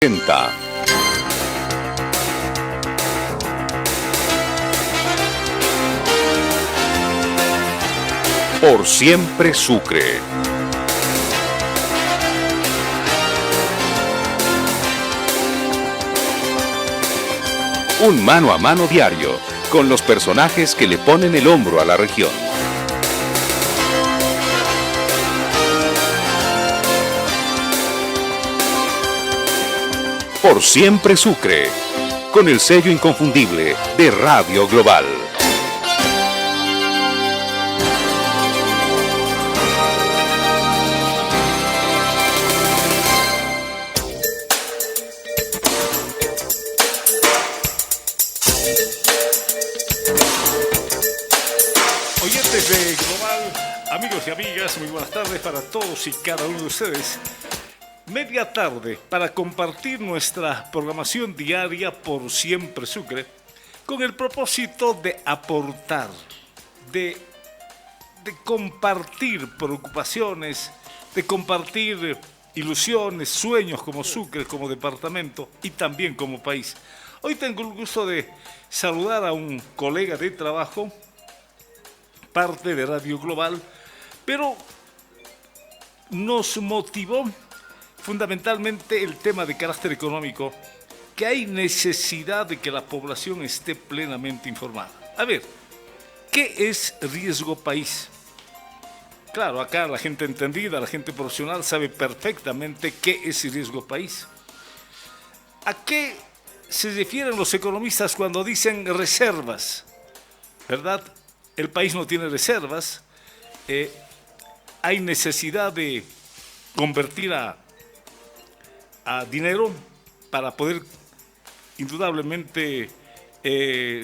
presenta Por Siempre Sucre. Un mano a mano diario con los personajes que le ponen el hombro a la región. Por Siempre Sucre, con el sello inconfundible de Radio Global. Oyentes de Global, amigos y amigas, muy buenas tardes para todos y cada uno de ustedes. Media tarde para compartir nuestra programación diaria por Siempre Sucre con el propósito de aportar, de compartir preocupaciones, de compartir ilusiones, sueños como Sucre, como departamento y también como país. Hoy tengo el gusto de saludar a un colega de trabajo, parte de Radio Global, pero nos motivó fundamentalmente el tema de carácter económico, que hay necesidad de que la población esté plenamente informada. A ver, ¿qué es riesgo país? Claro, acá la gente entendida, la gente profesional sabe perfectamente qué es riesgo país. ¿A qué se refieren los economistas cuando dicen reservas? ¿Verdad? El país no tiene reservas, hay necesidad de convertir a dinero para poder indudablemente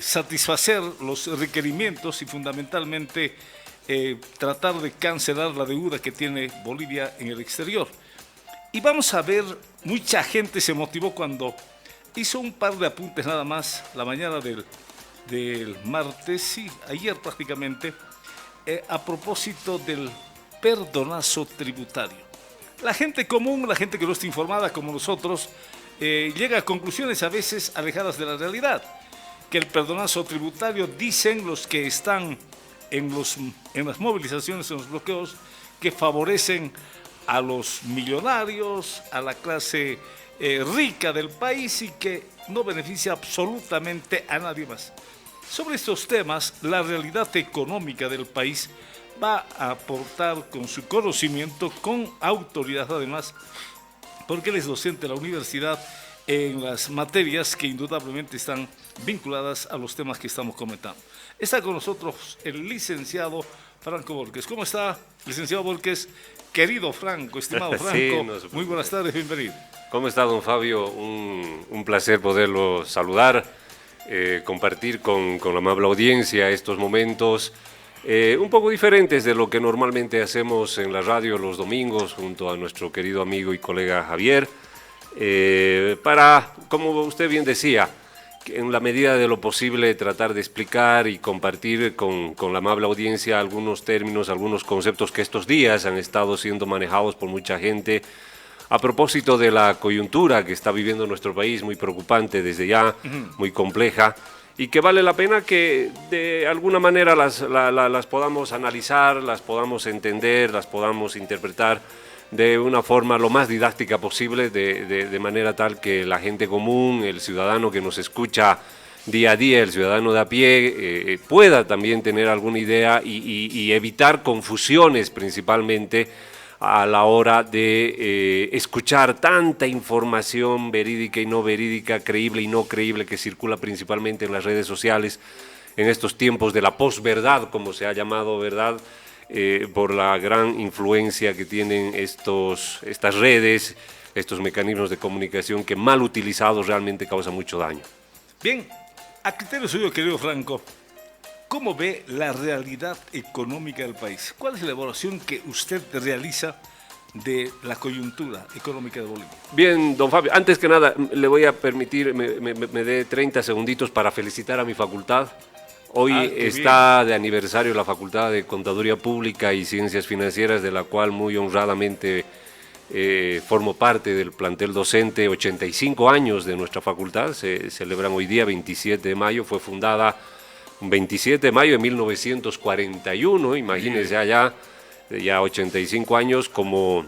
satisfacer los requerimientos y fundamentalmente tratar de cancelar la deuda que tiene Bolivia en el exterior. Y vamos a ver, mucha gente se motivó cuando hizo un par de apuntes nada más la mañana del martes, sí, ayer prácticamente, a propósito del perdonazo tributario. La gente común, la gente que no está informada como nosotros, llega a conclusiones a veces alejadas de la realidad. Que el perdonazo tributario, dicen los que están en las movilizaciones, en los bloqueos, que favorecen a los millonarios, a la clase rica del país y que no beneficia absolutamente a nadie más. Sobre estos temas, la realidad económica del país va a aportar con su conocimiento, con autoridad además, porque él es docente de la universidad en las materias que indudablemente están vinculadas a los temas que estamos comentando. Está con nosotros el licenciado Franco Borges. ¿Cómo está, licenciado Borges? Querido Franco, estimado Franco, sí, muy buenas tardes, bienvenido. ¿Cómo está, don Fabio? Un placer poderlo saludar, compartir con la amable audiencia estos momentos un poco diferentes de lo que normalmente hacemos en la radio los domingos junto a nuestro querido amigo y colega Javier, para, como usted bien decía, en la medida de lo posible tratar de explicar y compartir con la amable audiencia algunos términos, algunos conceptos que estos días han estado siendo manejados por mucha gente a propósito de la coyuntura que está viviendo nuestro país, muy preocupante desde ya, muy compleja, y que vale la pena que de alguna manera las podamos analizar, las podamos entender, las podamos interpretar de una forma lo más didáctica posible, de manera tal que la gente común, el ciudadano que nos escucha día a día, el ciudadano de a pie, pueda también tener alguna idea y evitar confusiones principalmente a la hora de escuchar tanta información verídica y no verídica, creíble y no creíble que circula principalmente en las redes sociales en estos tiempos de la posverdad, como se ha llamado, ¿verdad? Por la gran influencia que tienen estas redes, estos mecanismos de comunicación que mal utilizados realmente causan mucho daño. Bien, a criterio suyo, querido Franco, ¿cómo ve la realidad económica del país? ¿Cuál es la evaluación que usted realiza de la coyuntura económica de Bolivia? Bien, don Fabio, antes que nada le voy a permitir, me dé 30 segunditos para felicitar a mi facultad. Hoy está bien de aniversario la Facultad de Contaduría Pública y Ciencias Financieras, de la cual muy honradamente formo parte del plantel docente, 85 años de nuestra facultad, se celebran hoy día, 27 de mayo, fue fundada un 27 de mayo de 1941, imagínense allá, ya 85 años como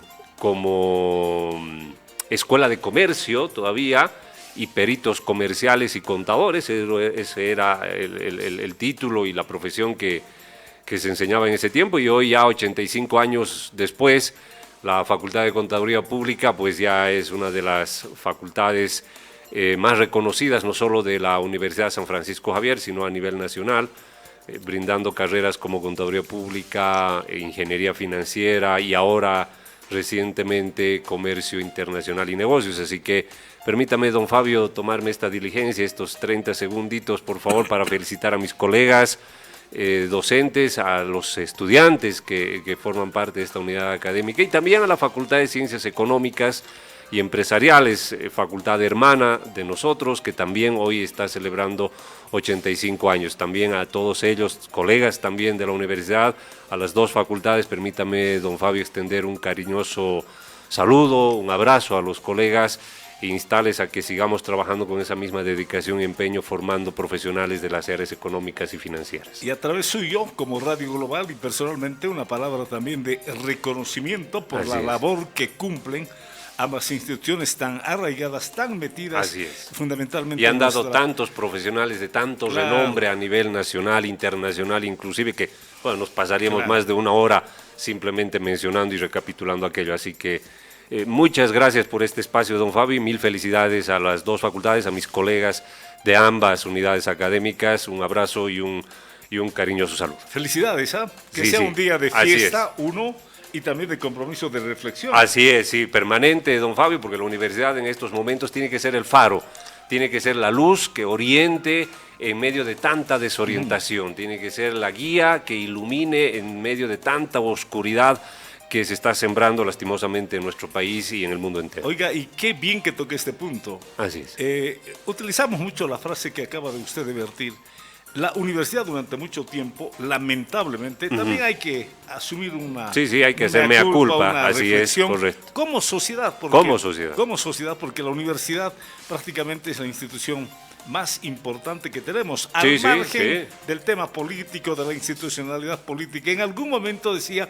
escuela de comercio todavía, y peritos comerciales y contadores, ese era el título y la profesión que se enseñaba en ese tiempo, y hoy ya 85 años después, la Facultad de Contaduría Pública pues ya es una de las facultades más reconocidas, no solo de la Universidad San Francisco Javier, sino a nivel nacional, brindando carreras como Contaduría Pública, Ingeniería Financiera y ahora recientemente Comercio Internacional y Negocios. Así que permítame, don Fabio, tomarme esta diligencia, estos 30 segunditos, por favor, para felicitar a mis colegas docentes, a los estudiantes que forman parte de esta unidad académica y también a la Facultad de Ciencias Económicas y Empresariales, facultad hermana de nosotros, que también hoy está celebrando 85 años. También a todos ellos, colegas también de la universidad, a las dos facultades, permítame, don Fabio, extender un cariñoso saludo, un abrazo a los colegas e instarles a que sigamos trabajando con esa misma dedicación y empeño, formando profesionales de las áreas económicas y financieras. Y a través suyo, como Radio Global y personalmente, una palabra también de reconocimiento por Así la es. labor que cumplen ambas instituciones tan arraigadas, tan metidas, Así es. fundamentalmente. Y han en dado nuestra- tantos profesionales de tanto Claro. renombre a nivel nacional, internacional, inclusive que bueno, nos pasaríamos Claro. más de una hora simplemente mencionando y recapitulando aquello. Así que muchas gracias por este espacio, don Fabi. Mil felicidades a las dos facultades, a mis colegas de ambas unidades académicas. Un abrazo y un cariñoso saludo. Felicidades, ¿ah? Que Sí, sea sí. un día de Así fiesta, uno, y también de compromiso de reflexión. Así es, sí, permanente, don Fabio, porque la universidad en estos momentos tiene que ser el faro, tiene que ser la luz que oriente en medio de tanta desorientación, tiene que ser la guía que ilumine en medio de tanta oscuridad que se está sembrando lastimosamente en nuestro país y en el mundo entero. Oiga, y qué bien que toque este punto. Así es. Utilizamos mucho la frase que acaba de usted de vertir. La universidad durante mucho tiempo, lamentablemente, también hay que asumir una... Sí, sí, hay que hacer una mea culpa, una así es, reflexión correcto. Como sociedad. Como sociedad. Como sociedad, porque la universidad prácticamente es la institución más importante que tenemos, al Sí, sí, margen sí. del tema político, de la institucionalidad política. En algún momento decía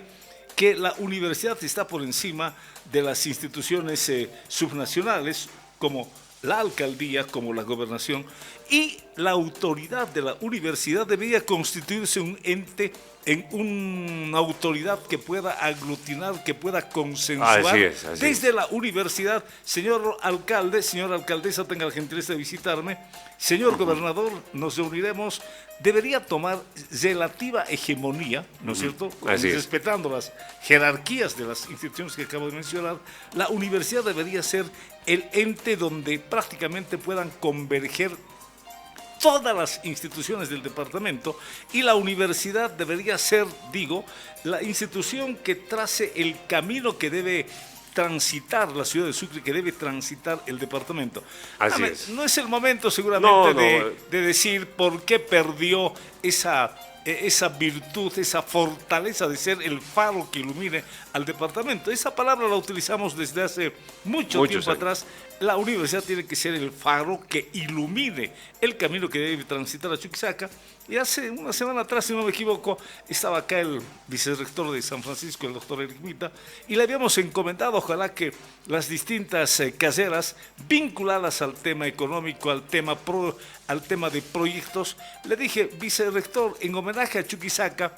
que la universidad está por encima de las instituciones subnacionales, como la alcaldía, como la gobernación, y la autoridad de la universidad debería constituirse un ente, en una autoridad que pueda aglutinar, que pueda consensuar Así es, así desde la universidad. Señor alcalde, señora alcaldesa, tenga la gentileza de visitarme. Señor gobernador, nos reuniremos. Debería tomar relativa hegemonía, ¿no es cierto? Así es. Respetando las jerarquías de las instituciones que acabo de mencionar. La universidad debería ser el ente donde prácticamente puedan converger todas las instituciones del departamento, y la universidad debería ser, digo, la institución que trace el camino que debe transitar la ciudad de Sucre, que debe transitar el departamento. Así Dame, es. no es el momento seguramente No, no. de decir por qué perdió esa virtud, esa fortaleza de ser el faro que ilumine al departamento. Esa palabra la utilizamos desde hace mucho Muchos tiempo años. atrás. La universidad tiene que ser el faro que ilumine el camino que debe transitar a Chuquisaca. Y hace una semana atrás, si no me equivoco, estaba acá el vicerrector de San Francisco, el doctor Ermita, y le habíamos encomendado, ojalá que las distintas caseras vinculadas al tema económico, al tema de proyectos, le dije, vicerrector, en homenaje a Chuquisaca,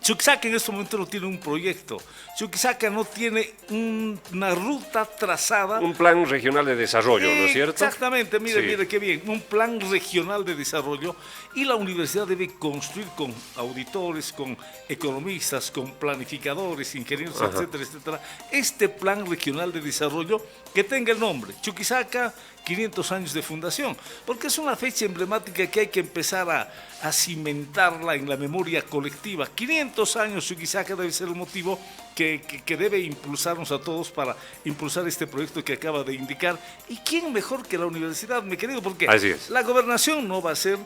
Chuquisaca en este momento no tiene un proyecto. Chuquisaca no tiene una ruta trazada. Un plan regional de desarrollo, ¿no es cierto? Exactamente, mire, Sí. mire qué bien. Un plan regional de desarrollo, y la universidad debe construir con auditores, con economistas, con planificadores, ingenieros, Ajá. etcétera, etcétera, este plan regional de desarrollo que tenga el nombre Chuquisaca 500 años de fundación, porque es una fecha emblemática que hay que empezar a cimentarla en la memoria colectiva. 500 años Chuquisaca debe ser el motivo que debe impulsarnos a todos para impulsar este proyecto que acaba de indicar. ¿Y quién mejor que la universidad, mi querido? Porque Así es. la gobernación no va a ser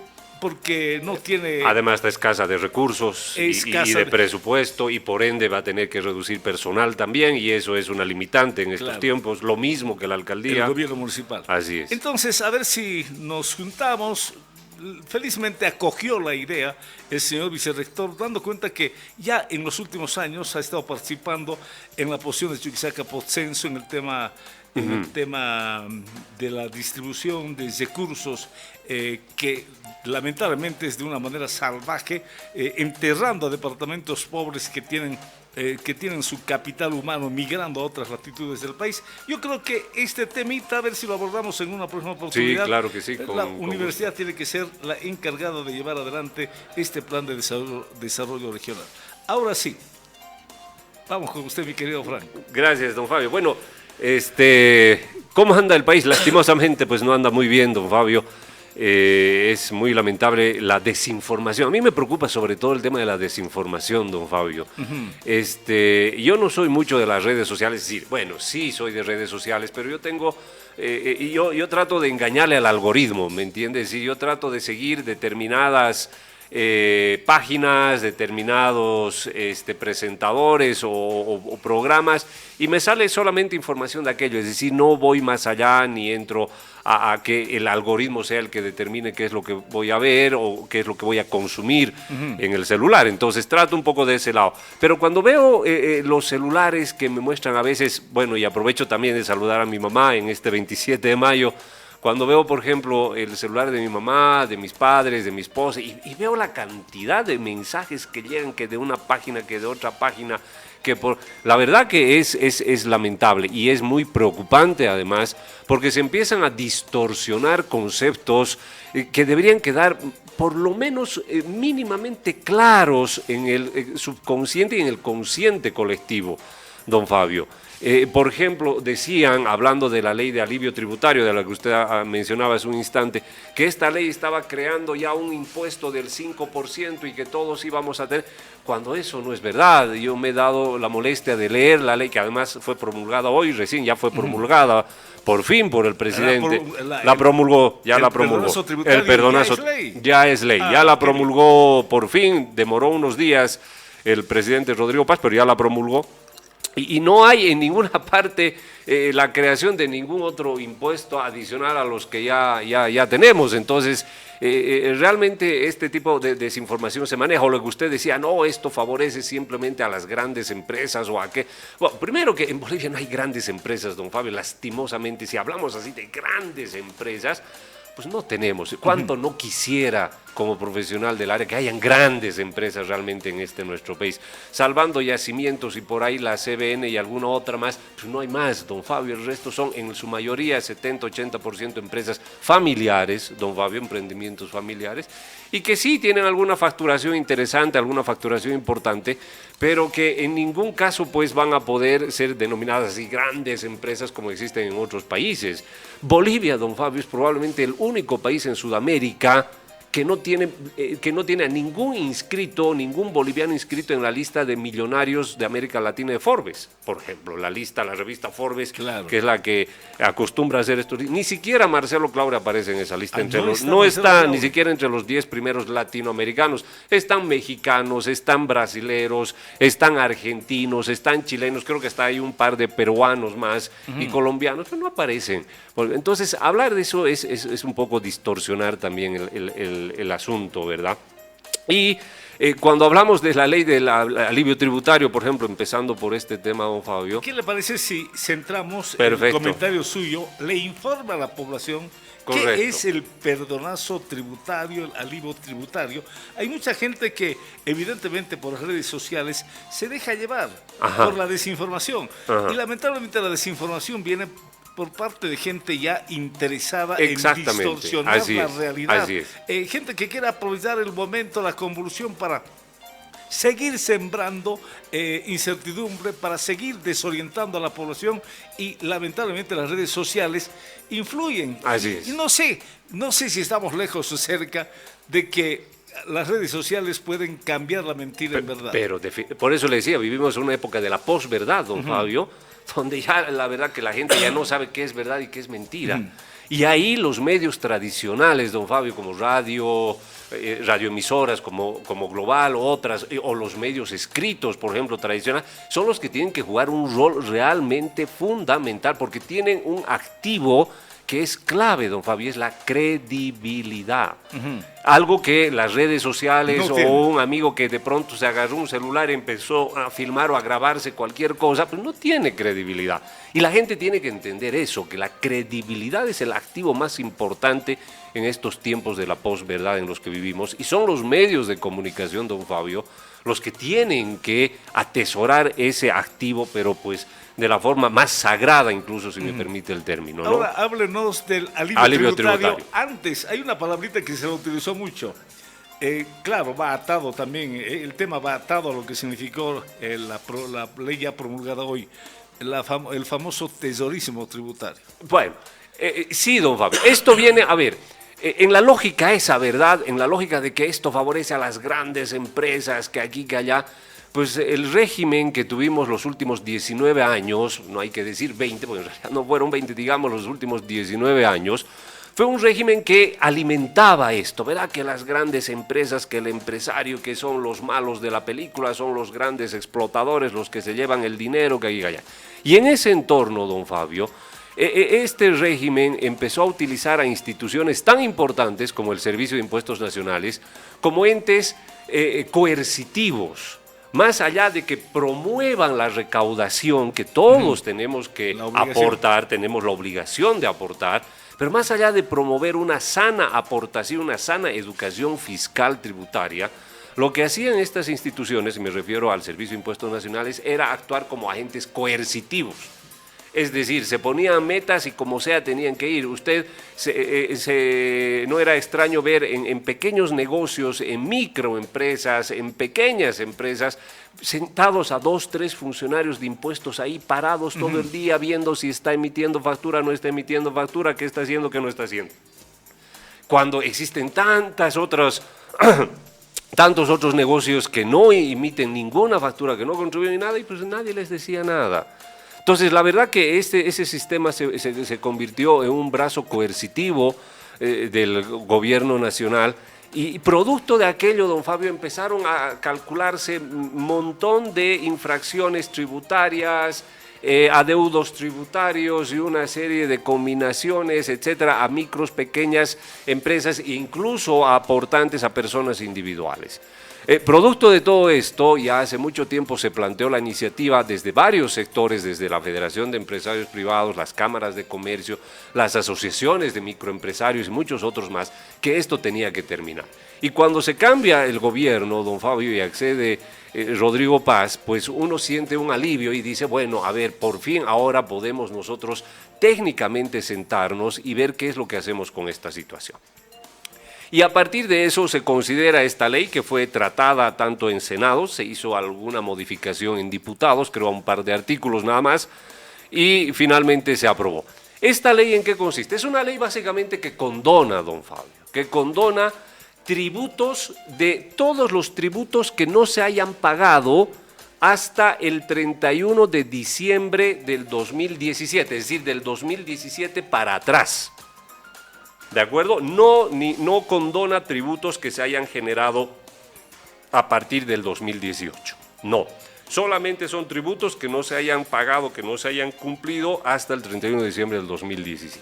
porque no tiene... Además está escasa de recursos y de presupuesto, y por ende va a tener que reducir personal también, y eso es una limitante en estos tiempos, lo mismo que la alcaldía. El gobierno municipal. Así es. Entonces, a ver si nos juntamos. Felizmente acogió la idea el señor vicerrector, dando cuenta que ya en los últimos años ha estado participando en la posición de Chuquisaca por censo en el tema de la distribución de recursos que lamentablemente es de una manera salvaje, enterrando a departamentos pobres que tienen su capital humano migrando a otras latitudes del país. Yo creo que este temita, a ver si lo abordamos en una próxima oportunidad. Sí, claro que sí. La universidad tiene que ser la encargada de llevar adelante este plan de desarrollo regional. Ahora sí, vamos con usted, mi querido Frank. Gracias, don Fabio. Bueno, ¿cómo anda el país? Lastimosamente, pues no anda muy bien, don Fabio. Es muy lamentable la desinformación. A mí me preocupa sobre todo el tema de la desinformación, don Fabio. Yo no soy mucho de las redes sociales, sí, bueno, sí soy de redes sociales, pero yo tengo, yo trato de engañarle al algoritmo, ¿me entiendes? Y yo trato de seguir determinadas páginas, determinados presentadores o programas, y me sale solamente información de aquello, es decir, no voy más allá ni entro a que el algoritmo sea el que determine qué es lo que voy a ver o qué es lo que voy a consumir en el celular. Entonces trato un poco de ese lado. Pero cuando veo los celulares que me muestran a veces, bueno, y aprovecho también de saludar a mi mamá en este 27 de mayo, cuando veo, por ejemplo, el celular de mi mamá, de mis padres, de mi esposa, y veo la cantidad de mensajes que llegan, que de una página, que de otra página, la verdad que es lamentable y es muy preocupante además, porque se empiezan a distorsionar conceptos que deberían quedar por lo menos mínimamente claros en el subconsciente y en el consciente colectivo, don Fabio. Por ejemplo, decían, hablando de la ley de alivio tributario, de la que usted mencionaba hace un instante, que esta ley estaba creando ya un impuesto del 5% y que todos íbamos a tener, cuando eso no es verdad. Yo me he dado la molestia de leer la ley, que además fue promulgada hoy, recién ya fue promulgada, por fin, por el presidente. La promulgó, ya la promulgó. El perdonazo ya es ley, ya la promulgó por fin, demoró unos días el presidente Rodrigo Paz, pero ya la promulgó. Y no hay en ninguna parte la creación de ningún otro impuesto adicional a los que ya tenemos. Entonces, realmente este tipo de desinformación se maneja. O lo que usted decía, no, esto favorece simplemente a las grandes empresas o a qué. Bueno, primero que en Bolivia no hay grandes empresas, don Fabio, lastimosamente. Si hablamos así de grandes empresas, pues no tenemos. ¿Cuánto no quisiera como profesional del área que hayan grandes empresas realmente en nuestro país? Salvando yacimientos y por ahí la CBN y alguna otra más, pues no hay más, don Fabio. El resto son en su mayoría 70-80% empresas familiares, don Fabio, emprendimientos familiares, y que sí tienen alguna facturación interesante, alguna facturación importante, pero que en ningún caso pues van a poder ser denominadas así grandes empresas como existen en otros países. Bolivia, don Fabio, es probablemente el único país en Sudamérica que no tiene a ningún inscrito, ningún boliviano inscrito en la lista de millonarios de América Latina de Forbes, por ejemplo, la revista Forbes, claro, que es la que acostumbra a hacer esto. Ni siquiera Marcelo Claure aparece en esa lista, no está ni siquiera entre los 10 primeros latinoamericanos. Están mexicanos, están brasileros, están argentinos, están chilenos, creo que está ahí un par de peruanos más y colombianos, pero no aparecen. Entonces, hablar de eso es un poco distorsionar también el asunto, ¿verdad? Y cuando hablamos de la ley del alivio tributario, por ejemplo, empezando por este tema, don Fabio. ¿Qué le parece si centramos el comentario suyo? Le informa a la población qué es el perdonazo tributario, el alivio tributario. Hay mucha gente que, evidentemente, por las redes sociales se deja llevar por la desinformación. Y lamentablemente la desinformación viene por parte de gente ya interesada en distorsionar la realidad. Gente que quiere aprovechar el momento, la convulsión para seguir sembrando incertidumbre, para seguir desorientando a la población, y lamentablemente las redes sociales influyen. Y no sé si estamos lejos o cerca de que las redes sociales pueden cambiar la mentira en verdad. Pero por eso le decía, vivimos en una época de la posverdad, don Fabio, donde ya la verdad que la gente ya no sabe qué es verdad y qué es mentira. Y ahí los medios tradicionales, don Fabio, como radio, radioemisoras como Global o otras, o los medios escritos, por ejemplo, tradicionales, son los que tienen que jugar un rol realmente fundamental, porque tienen un activo que es clave, don Fabio, es la credibilidad. Algo que las redes sociales No o tiene. un amigo que de pronto se agarró un celular y empezó a filmar o a grabarse cualquier cosa, pues no tiene credibilidad. Y la gente tiene que entender eso, que la credibilidad es el activo más importante en estos tiempos de la posverdad en los que vivimos, y son los medios de comunicación, don Fabio, los que tienen que atesorar ese activo, pero pues de la forma más sagrada, incluso, si me permite el término, ¿no? Ahora háblenos del alivio, Alivio tributario. tributario. Antes, hay una palabrita que se lo utilizó mucho. Claro, va atado también, el tema va atado a lo que significó la ley ya promulgada hoy, el famoso tesorísimo tributario. Bueno, sí, don Fabio, esto viene, a ver, en la lógica esa, ¿verdad? En la lógica de que esto favorece a las grandes empresas, que aquí, que allá, pues el régimen que tuvimos los últimos 19 años, no hay que decir 20, porque en realidad no fueron 20, digamos, los últimos 19 años, fue un régimen que alimentaba esto, ¿verdad? Que las grandes empresas, que el empresario, que son los malos de la película, son los grandes explotadores, los que se llevan el dinero, que aquí, que allá. Y en ese entorno, don Fabio, este régimen empezó a utilizar a instituciones tan importantes como el Servicio de Impuestos Nacionales como entes coercitivos, más allá de que promuevan la recaudación, que todos tenemos que aportar, tenemos la obligación de aportar, pero más allá de promover una sana aportación, una sana educación fiscal tributaria, lo que hacían estas instituciones, y me refiero al Servicio de Impuestos Nacionales, era actuar como agentes coercitivos. Es decir, se ponían metas y como sea tenían que ir. Usted no era extraño ver en pequeños negocios, en microempresas, en pequeñas empresas, sentados a 2, 3 funcionarios de impuestos ahí parados todo el día viendo si está emitiendo factura, no está emitiendo factura, qué está haciendo, qué no está haciendo. Cuando existen tantos otros negocios que no emiten ninguna factura, que no contribuyen nada, y pues nadie les decía nada. Entonces, la verdad que ese sistema se convirtió en un brazo coercitivo del gobierno nacional, y producto de aquello, don Fabio, empezaron a calcularse un montón de infracciones tributarias, adeudos tributarios y una serie de combinaciones, etcétera, a micros, pequeñas empresas e incluso a aportantes, a personas individuales. Producto de todo esto, ya hace mucho tiempo se planteó la iniciativa desde varios sectores, desde la Federación de Empresarios Privados, las cámaras de comercio, las asociaciones de microempresarios y muchos otros más, que esto tenía que terminar. Y cuando se cambia el gobierno, don Fabio, y accede Rodrigo Paz, pues uno siente un alivio y dice, bueno, a ver, por fin ahora podemos nosotros técnicamente sentarnos y ver qué es lo que hacemos con esta situación. Y a partir de eso se considera esta ley, que fue tratada tanto en Senado, se hizo alguna modificación en diputados, creo a un par de artículos nada más, y finalmente se aprobó. ¿Esta ley en qué consiste? Es una ley básicamente que condona, don Fabio, que condona tributos, de todos los tributos que no se hayan pagado hasta el 31 de diciembre del 2017, es decir, del 2017 para atrás. ¿De acuerdo? No condona tributos que se hayan generado a partir del 2018. No. Solamente son tributos que no se hayan pagado, que no se hayan cumplido hasta el 31 de diciembre del 2017.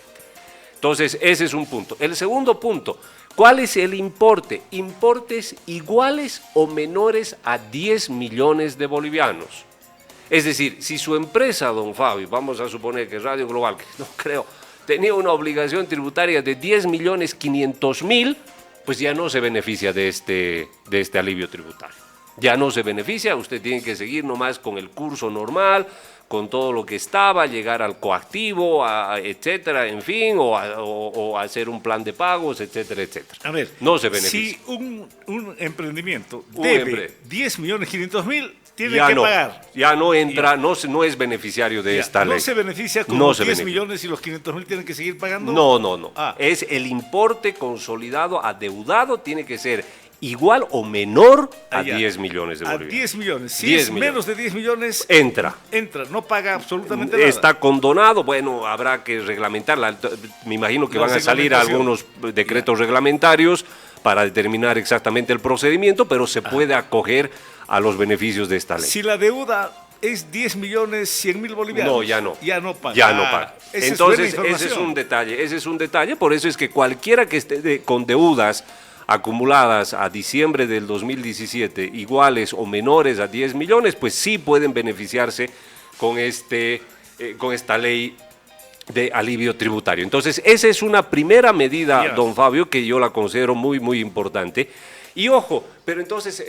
Entonces, ese es un punto. El segundo punto, ¿cuál es el importe? Importes iguales o menores a 10 millones de bolivianos. Es decir, si su empresa, don Fabio, vamos a suponer que Radio Global, que no creo, tenía una obligación tributaria de 10.500.000, pues ya no se beneficia de este alivio tributario. Ya no se beneficia, usted tiene que seguir nomás con el curso normal, con todo lo que estaba, llegar al coactivo, etcétera, en fin, o hacer un plan de pagos, etcétera, etcétera. A ver, no se beneficia. Si un emprendimiento debe 10.500.000, tiene que pagar. Ya no entra, no es beneficiario de esta ley. ¿No se beneficia con los 10 millones y los 500.000 tienen que seguir pagando? No. Es el importe consolidado, adeudado, tiene que ser igual o menor a Allá. 10 millones de A bolivianos. 10 millones. Si 10 es millones. menos de 10 millones, Entra. no paga absolutamente nada. Está condonado, bueno, habrá que reglamentarla. Me imagino que La van a salir algunos decretos reglamentarios para determinar exactamente el procedimiento, pero se puede acoger a los beneficios de esta ley. Si la deuda es 10 millones 100 mil bolivianos. No, ya no. Ya no paga. Ya no paga. Esa es Entonces, buena ese es información. ese es un detalle, por eso es que cualquiera que esté con deudas acumuladas a diciembre del 2017 iguales o menores a 10 millones, pues sí pueden beneficiarse con esta ley de alivio tributario. Entonces, esa es una primera medida, Ya. don Fabio, que yo la considero muy, muy importante. Y ojo, pero entonces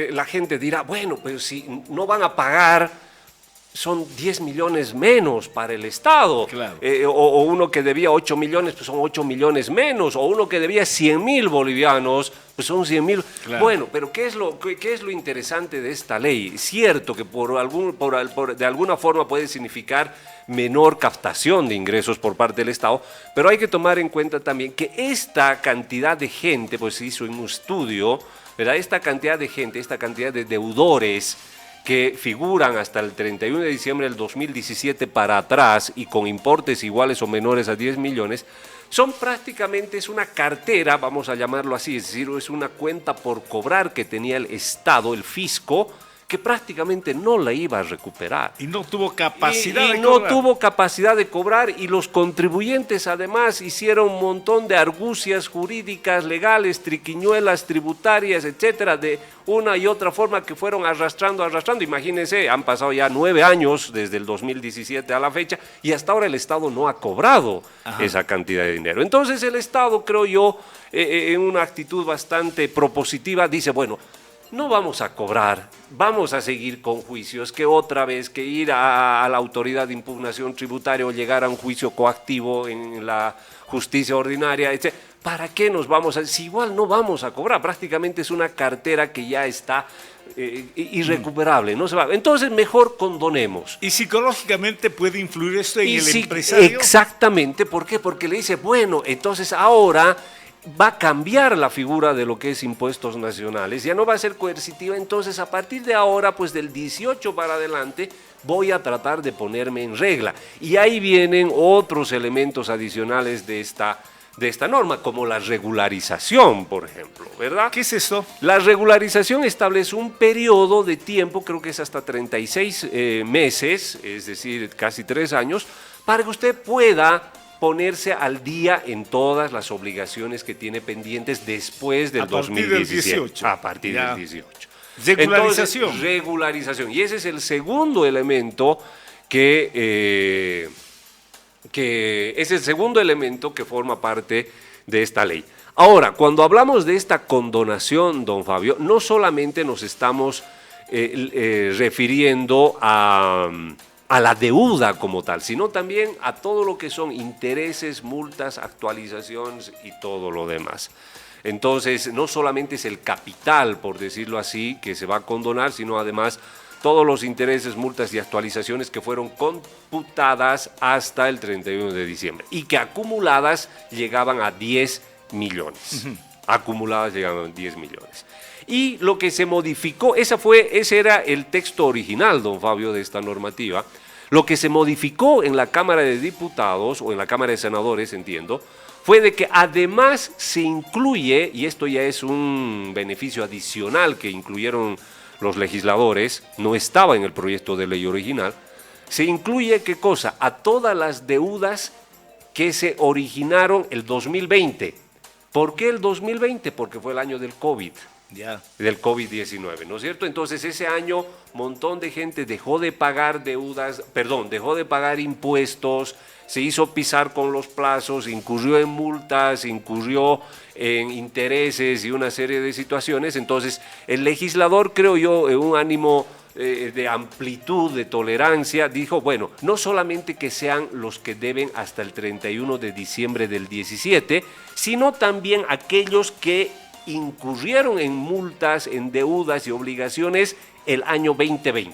la gente dirá, bueno, pero si no van a pagar, son 10 millones menos para el Estado. Claro. O uno que debía 8 millones, pues son 8 millones menos. O uno que debía 100.000 bolivianos, pues son 100.000. Claro. Bueno, pero ¿qué es lo interesante de esta ley? Cierto que de alguna forma puede significar menor captación de ingresos por parte del Estado, pero hay que tomar en cuenta también que esta cantidad de gente, pues se hizo en un estudio, ¿verdad? Esta cantidad de gente, esta cantidad de deudores que figuran hasta el 31 de diciembre del 2017 para atrás y con importes iguales o menores a 10 millones, son prácticamente, es una cartera, vamos a llamarlo así, es decir, es una cuenta por cobrar que tenía el Estado, el fisco, que prácticamente no la iba a recuperar. Y no tuvo capacidad Y de no cobrar. tuvo capacidad de cobrar, y los contribuyentes además hicieron un montón de argucias jurídicas, legales, triquiñuelas, tributarias, etcétera, de una y otra forma que fueron arrastrando. Imagínense, han pasado ya 9 años desde el 2017 a la fecha y hasta ahora el Estado no ha cobrado esa cantidad de dinero. Entonces el Estado, creo yo, en una actitud bastante propositiva, dice, bueno, no vamos a cobrar, vamos a seguir con juicios, que otra vez que ir a la autoridad de impugnación tributaria o llegar a un juicio coactivo en la justicia ordinaria, etc. ¿Para qué nos vamos a...? Si igual no vamos a cobrar, prácticamente es una cartera que ya está irrecuperable, no se va. Entonces mejor condonemos. Y psicológicamente puede influir esto en Y el sí, empresario. exactamente, ¿por qué? Porque le dice, bueno, entonces ahora va a cambiar la figura de lo que es impuestos nacionales, ya no va a ser coercitiva, entonces a partir de ahora, pues del 18 para adelante, voy a tratar de ponerme en regla. Y ahí vienen otros elementos adicionales de esta norma, como la regularización, por ejemplo, ¿verdad? ¿Qué es esto? La regularización establece un periodo de tiempo, creo que es hasta 36 meses, es decir, casi 3 años, para que usted pueda ponerse al día en todas las obligaciones que tiene pendientes después del A partir del 2017. 18. A partir Ya. del 18. Regularización. Entonces, regularización. Y ese es el segundo elemento que es el segundo elemento que forma parte de esta ley. Ahora, cuando hablamos de esta condonación, don Fabio, no solamente nos estamos refiriendo a la deuda como tal, sino también a todo lo que son intereses, multas, actualizaciones y todo lo demás. Entonces, no solamente es el capital, por decirlo así, que se va a condonar, sino además todos los intereses, multas y actualizaciones que fueron computadas hasta el 31 de diciembre y que acumuladas llegaban a 10 millones. Acumuladas llegaban a 10 millones. Y lo que se modificó, ese era el texto original, don Fabio, de esta normativa. Lo que se modificó en la Cámara de Diputados, o en la Cámara de Senadores, entiendo, fue de que además se incluye, y esto ya es un beneficio adicional que incluyeron los legisladores, no estaba en el proyecto de ley original, se incluye, ¿qué cosa? A todas las deudas que se originaron el 2020. ¿Por qué el 2020? Porque fue el año del COVID. Ya. Del COVID-19, ¿no es cierto? Entonces ese año un montón de gente dejó de pagar dejó de pagar impuestos, se hizo pisar con los plazos, incurrió en multas, incurrió en intereses y una serie de situaciones. Entonces el legislador, creo yo, en un ánimo de amplitud, de tolerancia, dijo, bueno, no solamente que sean los que deben hasta el 31 de diciembre del 17, sino también aquellos que incurrieron en multas, en deudas y obligaciones el año 2020.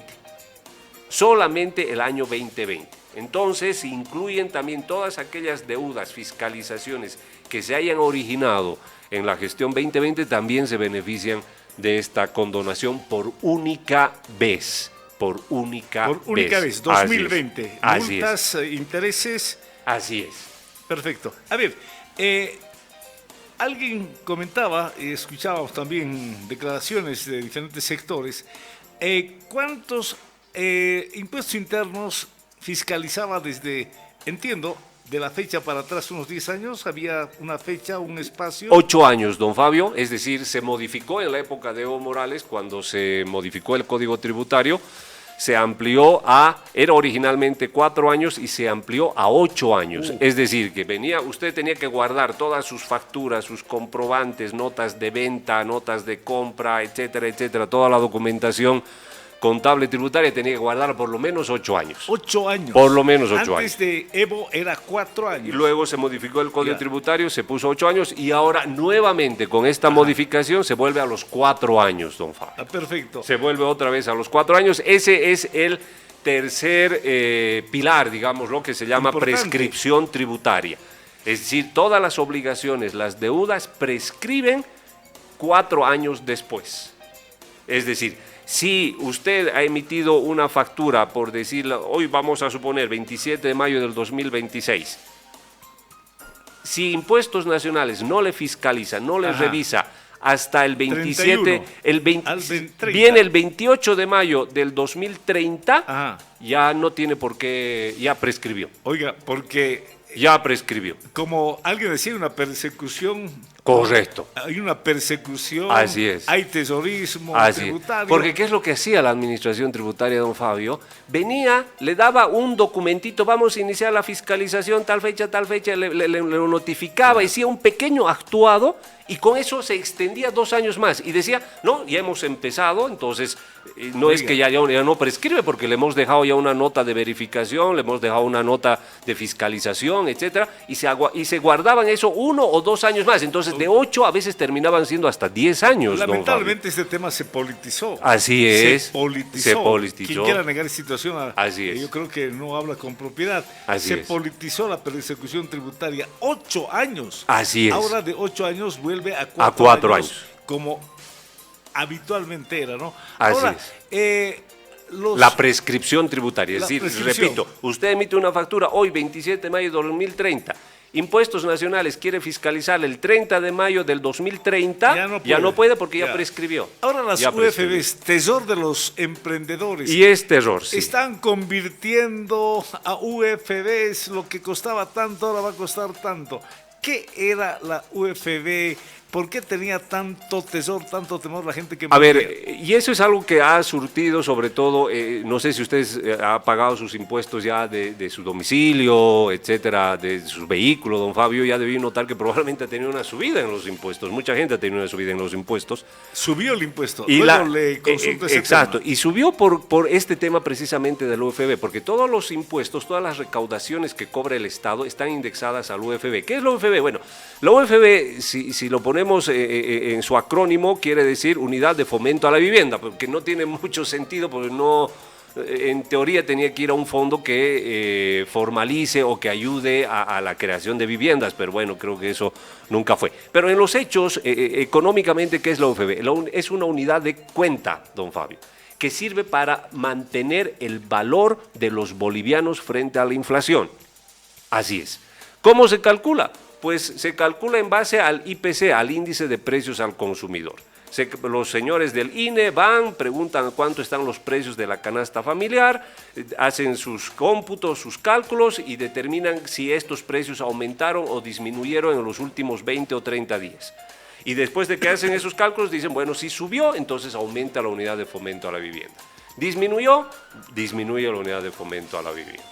Solamente el año 2020. Entonces incluyen también todas aquellas deudas, fiscalizaciones que se hayan originado en la gestión 2020, también se benefician de esta condonación por única vez. Por única vez, 2020. Así Multas, intereses. Así es. Perfecto. A ver, alguien comentaba, y escuchábamos también declaraciones de diferentes sectores, ¿cuántos impuestos internos fiscalizaba desde, entiendo, de la fecha para atrás, unos 10 años? ¿Había una fecha, un espacio? 8 años, don Fabio, es decir, se modificó en la época de Evo Morales, cuando se modificó el Código Tributario, se amplió era originalmente 4 años y se amplió a 8 años. Es decir, que usted tenía que guardar todas sus facturas, sus comprobantes, notas de venta, notas de compra, etcétera, etcétera, toda la documentación contable tributaria tenía que guardar por lo menos 8 años. 8 años. Por lo menos 8 años. Antes de Evo era 4 años. Y luego se modificó el Código Tributario, se puso 8 años y ahora nuevamente con esta modificación se vuelve a los 4 años, don Fabio. Perfecto. Se vuelve otra vez a los 4 años. Ese es el tercer pilar, digamos, lo que se llama prescripción tributaria. Es decir, todas las obligaciones, las deudas prescriben 4 años después. Es decir, si usted ha emitido una factura, por decirlo, hoy vamos a suponer 27 de mayo del 2026, si Impuestos Nacionales no le fiscaliza, no le revisa hasta el 27, 31, viene el 28 de mayo del 2030, ya no tiene por qué, ya prescribió. Oiga, porque ya prescribió. Como alguien decía, una persecución. Correcto. Hay una persecución. Así es. Hay tesorismo tributario. Porque ¿qué es lo que hacía la administración tributaria, don Fabio? Venía, le daba un documentito, vamos a iniciar la fiscalización, tal fecha, le lo notificaba, hacía un pequeño actuado y con eso se extendía 2 años más. Y decía, no, ya hemos empezado, entonces no es que ya no prescribe, porque le hemos dejado ya una nota de verificación, le hemos dejado una nota de fiscalización, etcétera, y se guardaban eso 1 o 2 años más. Entonces, de 8 a veces terminaban siendo hasta 10 años. Lamentablemente este tema se politizó. Así es. Se politizó. Quien quiera negar esta situación, así es. Yo creo que no habla con propiedad. Así se es. politizó la persecución tributaria. 8 años. Así es. Ahora de 8 años vuelve a 4 años. Como habitualmente era, ¿no? Así Ahora, es. La prescripción tributaria, es decir, repito, usted emite una factura hoy, 27 de mayo de 2030, Impuestos Nacionales quiere fiscalizar el 30 de mayo del 2030, ya no puede porque ya prescribió. Ahora las UFBs, tesor de los emprendedores. Y es terror, sí. Están convirtiendo a UFBs, lo que costaba tanto, ahora va a costar tanto. ¿Qué era la UFB? ¿Por qué tenía tanto tesor, tanto temor la gente que... A ver, y eso es algo que ha surtido sobre todo, no sé si usted ha pagado sus impuestos ya de su domicilio, etcétera, de sus vehículos, don Fabio, ya debió notar que probablemente ha tenido una subida en los impuestos, mucha gente ha tenido una subida en los impuestos. Subió el impuesto, y luego le consulto ese exacto, tema. Y subió por este tema precisamente del UFB, porque todos los impuestos, todas las recaudaciones que cobra el Estado están indexadas al UFB. ¿Qué es la UFB? Bueno, la UFB, si lo ponemos en su acrónimo, quiere decir Unidad de Fomento a la Vivienda, porque no tiene mucho sentido, porque no, en teoría tenía que ir a un fondo que formalice o que ayude a la creación de viviendas, pero bueno, creo que eso nunca fue. Pero en los hechos, económicamente, ¿qué es la UFB? Es una unidad de cuenta, don Fabio, que sirve para mantener el valor de los bolivianos frente a la inflación. Así es. ¿Cómo se calcula? Pues se calcula en base al IPC, al índice de precios al consumidor. Los señores del INE van, preguntan cuánto están los precios de la canasta familiar, hacen sus cómputos, sus cálculos y determinan si estos precios aumentaron o disminuyeron en los últimos 20 o 30 días. Y después de que hacen esos cálculos dicen, bueno, si subió, entonces aumenta la unidad de fomento a la vivienda. Disminuyó, disminuye la unidad de fomento a la vivienda.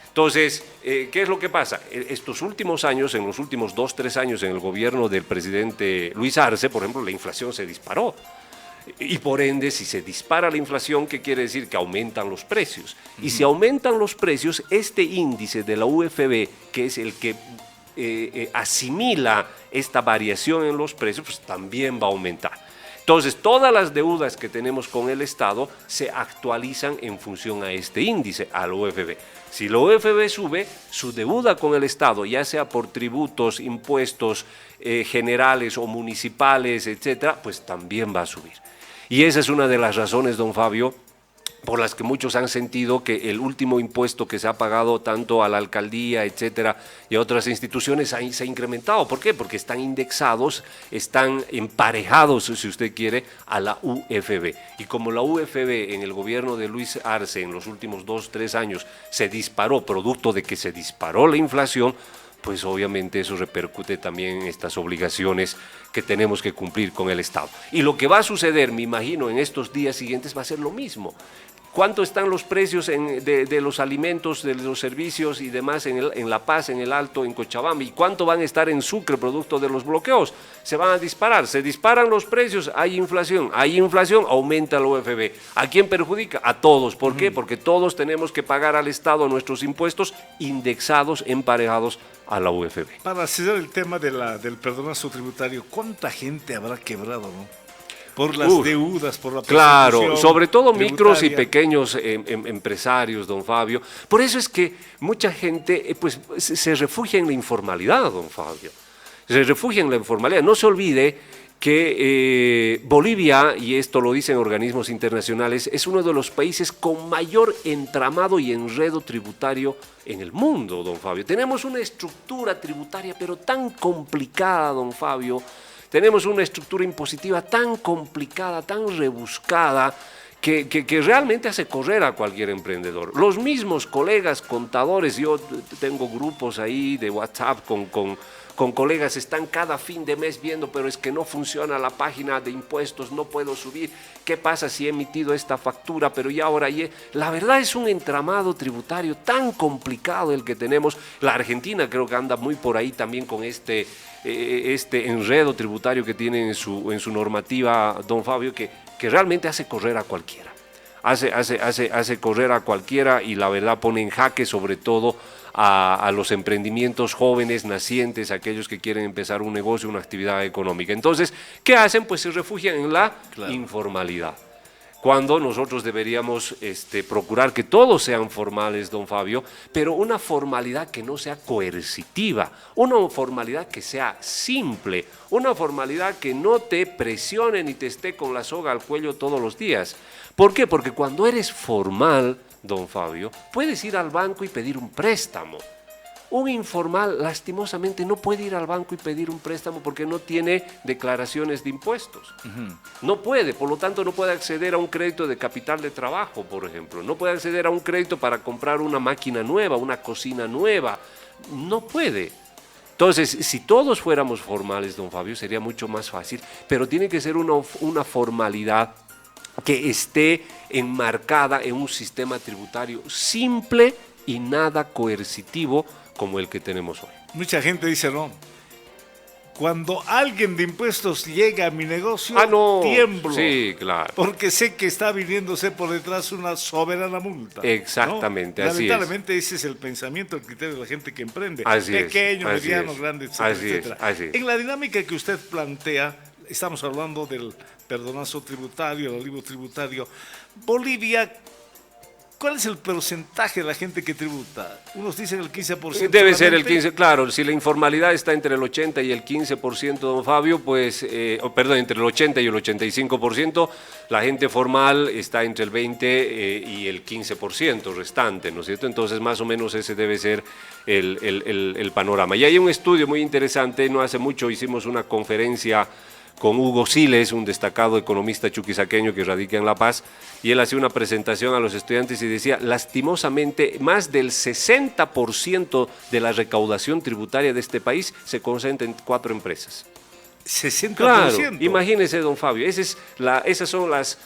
Entonces, ¿qué es lo que pasa? Estos últimos años, en los últimos 2, 3 años en el gobierno del presidente Luis Arce, por ejemplo, la inflación se disparó. Y por ende, si se dispara la inflación, ¿qué quiere decir? Que aumentan los precios. Y si aumentan los precios, este índice de la UFB, que es el que asimila esta variación en los precios, pues también va a aumentar. Entonces, todas las deudas que tenemos con el Estado se actualizan en función a este índice, al UFB. Si la UFB sube, su deuda con el Estado, ya sea por tributos, impuestos generales o municipales, etcétera, pues también va a subir. Y esa es una de las razones, don Fabio, por las que muchos han sentido que el último impuesto que se ha pagado tanto a la alcaldía, etcétera, y a otras instituciones se ha incrementado. ¿Por qué? Porque están indexados, están emparejados, si usted quiere, a la UFB. Y como la UFB en el gobierno de Luis Arce en los últimos 2, 3 años se disparó, producto de que se disparó la inflación, pues obviamente eso repercute también en estas obligaciones que tenemos que cumplir con el Estado. Y lo que va a suceder, me imagino, en estos días siguientes va a ser lo mismo. ¿Cuánto están los precios de los alimentos, de los servicios y demás en La Paz, en el Alto, en Cochabamba? ¿Y cuánto van a estar en Sucre, producto de los bloqueos? Se van a disparar, se disparan los precios, hay inflación, aumenta la UFB. ¿A quién perjudica? A todos. ¿Por qué? Porque todos tenemos que pagar al Estado nuestros impuestos indexados, emparejados a la UFB. Para cerrar el tema del perdonazo tributario, ¿cuánta gente habrá quebrado, no? Por las deudas, por la Claro, sobre todo tributaria. micros y pequeños empresarios, don Fabio. Por eso es que mucha gente pues, se refugia en la informalidad, don Fabio. Se refugia en la informalidad. No se olvide que Bolivia, y esto lo dicen organismos internacionales, es uno de los países con mayor entramado y enredo tributario en el mundo, don Fabio. Tenemos una estructura tributaria, pero tan complicada, don Fabio. Tenemos una estructura impositiva tan complicada, tan rebuscada, que realmente hace correr a cualquier emprendedor. Los mismos colegas contadores, yo tengo grupos ahí de WhatsApp con colegas, están cada fin de mes viendo, pero es que no funciona la página de impuestos, no puedo subir. ¿Qué pasa si he emitido esta factura? Pero ya ahora ya... La verdad es un entramado tributario tan complicado el que tenemos. La Argentina creo que anda muy por ahí también con este enredo tributario que tiene en su normativa, don Fabio, que realmente hace correr a cualquiera. Hace correr a cualquiera y la verdad pone en jaque sobre todo a los emprendimientos jóvenes, nacientes, aquellos que quieren empezar un negocio, una actividad económica. Entonces, ¿qué hacen? Pues se refugian en la informalidad. Cuando nosotros deberíamos procurar que todos sean formales, don Fabio, pero una formalidad que no sea coercitiva, una formalidad que sea simple, una formalidad que no te presione ni te esté con la soga al cuello todos los días. ¿Por qué? Porque cuando eres formal, don Fabio, puedes ir al banco y pedir un préstamo. Un informal, lastimosamente, no puede ir al banco y pedir un préstamo porque no tiene declaraciones de impuestos. No puede, por lo tanto, no puede acceder a un crédito de capital de trabajo, por ejemplo. No puede acceder a un crédito para comprar una máquina nueva, una cocina nueva. No puede. Entonces, si todos fuéramos formales, don Fabio, sería mucho más fácil, pero tiene que ser una formalidad que esté enmarcada en un sistema tributario simple y nada coercitivo como el que tenemos hoy. Mucha gente dice, no, cuando alguien de impuestos llega a mi negocio, tiemblo. Sí, claro. Porque sé que está viniéndose por detrás una soberana multa. Exactamente, ¿no? así es. Lamentablemente ese es el pensamiento, el criterio de la gente que emprende. Así Pequeño, es, mediano, grande, etcétera, etcétera. Así es. En la dinámica que usted plantea, estamos hablando del perdonazo tributario, el alivio tributario. Bolivia, ¿cuál es el porcentaje de la gente que tributa? Unos dicen el 15%. Debe ser el 15%, claro. Si la informalidad está entre el 80 y el 15%, don Fabio, pues, entre el 80 y el 85%, la gente formal está entre el 20 y el 15% restante, ¿no es cierto? Entonces, más o menos ese debe ser el panorama. Y hay un estudio muy interesante, no hace mucho hicimos una conferencia con Hugo Siles, un destacado economista chuquisaqueño que radica en La Paz, y él hacía una presentación a los estudiantes y decía, lastimosamente, más del 60% de la recaudación tributaria de este país se concentra en 4 empresas. 60%. Claro, imagínese, don Fabio, esas son las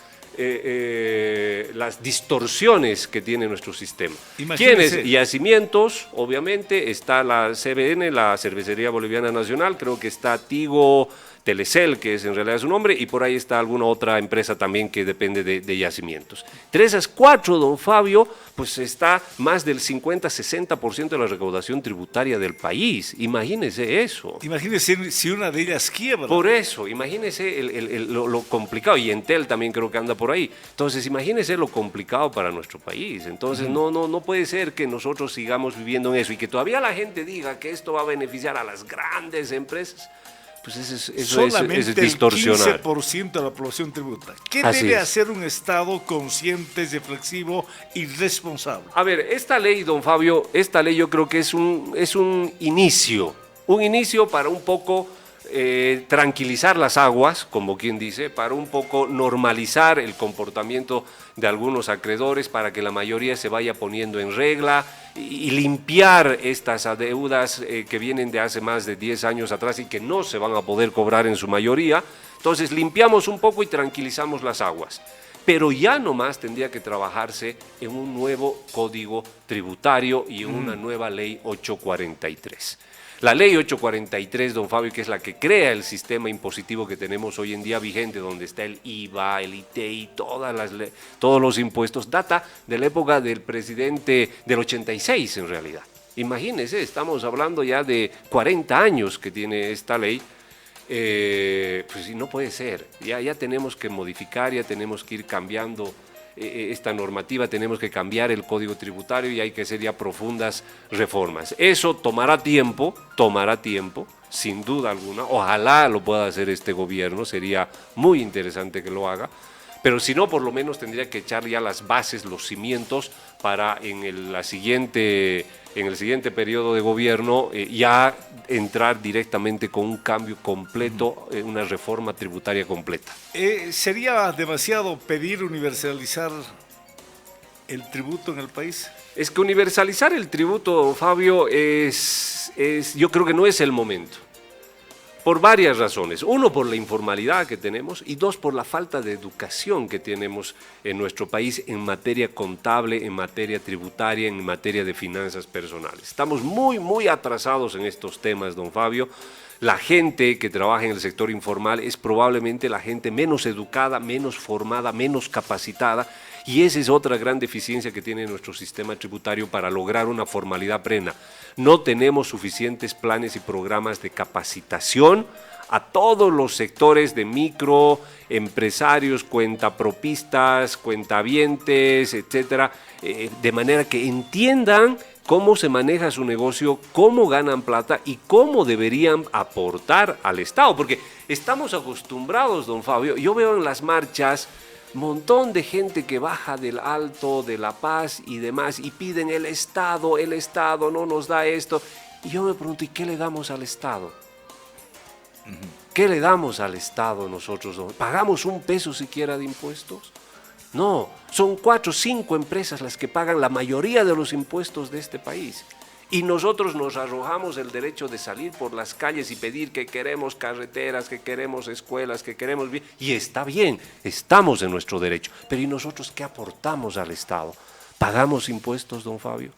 distorsiones que tiene nuestro sistema. ¿Quiénes? Yacimientos, obviamente, está la CBN, la Cervecería Boliviana Nacional, creo que está Tigo, Telecel, que es en realidad su nombre, y por ahí está alguna otra empresa también que depende de yacimientos. Entre esas 4, don Fabio, pues está más del 50-60% de la recaudación tributaria del país. Imagínese eso. Imagínese si una de ellas quiebra. Por eso, imagínese lo complicado. Y Entel también creo que anda por ahí. Entonces, imagínense lo complicado para nuestro país. Entonces, no puede ser que nosotros sigamos viviendo en eso y que todavía la gente diga que esto va a beneficiar a las grandes empresas. Pues eso es distorsionar. El 15% de la población tributa. ¿Qué Así debe es. hacer un Estado consciente, reflexivo y responsable? A ver, esta ley, don Fabio, esta ley yo creo que es un inicio para un poco tranquilizar las aguas, como quien dice, para un poco normalizar el comportamiento de algunos acreedores, para que la mayoría se vaya poniendo en regla y limpiar estas deudas que vienen de hace más de 10 años atrás y que no se van a poder cobrar en su mayoría. Entonces limpiamos un poco y tranquilizamos las aguas. Pero ya nomás tendría que trabajarse en un nuevo código tributario y en una nueva ley 843. La ley 843, don Fabio, que es la que crea el sistema impositivo que tenemos hoy en día vigente, donde está el IVA, el ITI, todos los impuestos, data de la época del presidente del 86 en realidad. Imagínense, estamos hablando ya de 40 años que tiene esta ley. Pues no puede ser, ya tenemos que modificar, ya tenemos que ir cambiando esta normativa, tenemos que cambiar el código tributario y hay que hacer ya profundas reformas. Eso tomará tiempo, sin duda alguna, ojalá lo pueda hacer este gobierno, sería muy interesante que lo haga, pero si no, por lo menos tendría que echar ya las bases, los cimientos para en el siguiente periodo de gobierno ya entrar directamente con un cambio completo, una reforma tributaria completa. ¿Sería demasiado pedir universalizar el tributo en el país? Es que universalizar el tributo, Fabio, yo creo que no es el momento. Por varias razones. Uno, por la informalidad que tenemos y dos, por la falta de educación que tenemos en nuestro país en materia contable, en materia tributaria, en materia de finanzas personales. Estamos muy atrasados en estos temas, don Fabio. La gente que trabaja en el sector informal es probablemente la gente menos educada, menos formada, menos capacitada, y esa es otra gran deficiencia que tiene nuestro sistema tributario para lograr una formalidad plena. No tenemos suficientes planes y programas de capacitación a todos los sectores de micro, empresarios, cuentapropistas, cuentavientes, etcétera, de manera que entiendan cómo se maneja su negocio, cómo ganan plata y cómo deberían aportar al Estado, porque estamos acostumbrados, don Fabio, yo veo en las marchas montón de gente que baja del Alto, de La Paz y demás y piden el Estado no nos da esto, y yo me pregunto, ¿y qué le damos al Estado? ¿Qué le damos al Estado nosotros? ¿Pagamos un peso siquiera de impuestos? No, son 4 o 5 empresas las que pagan la mayoría de los impuestos de este país. Y nosotros nos arrojamos el derecho de salir por las calles y pedir que queremos carreteras, que queremos escuelas, que queremos bien. Y está bien, estamos en nuestro derecho. Pero ¿y nosotros qué aportamos al Estado? ¿Pagamos impuestos, don Fabio?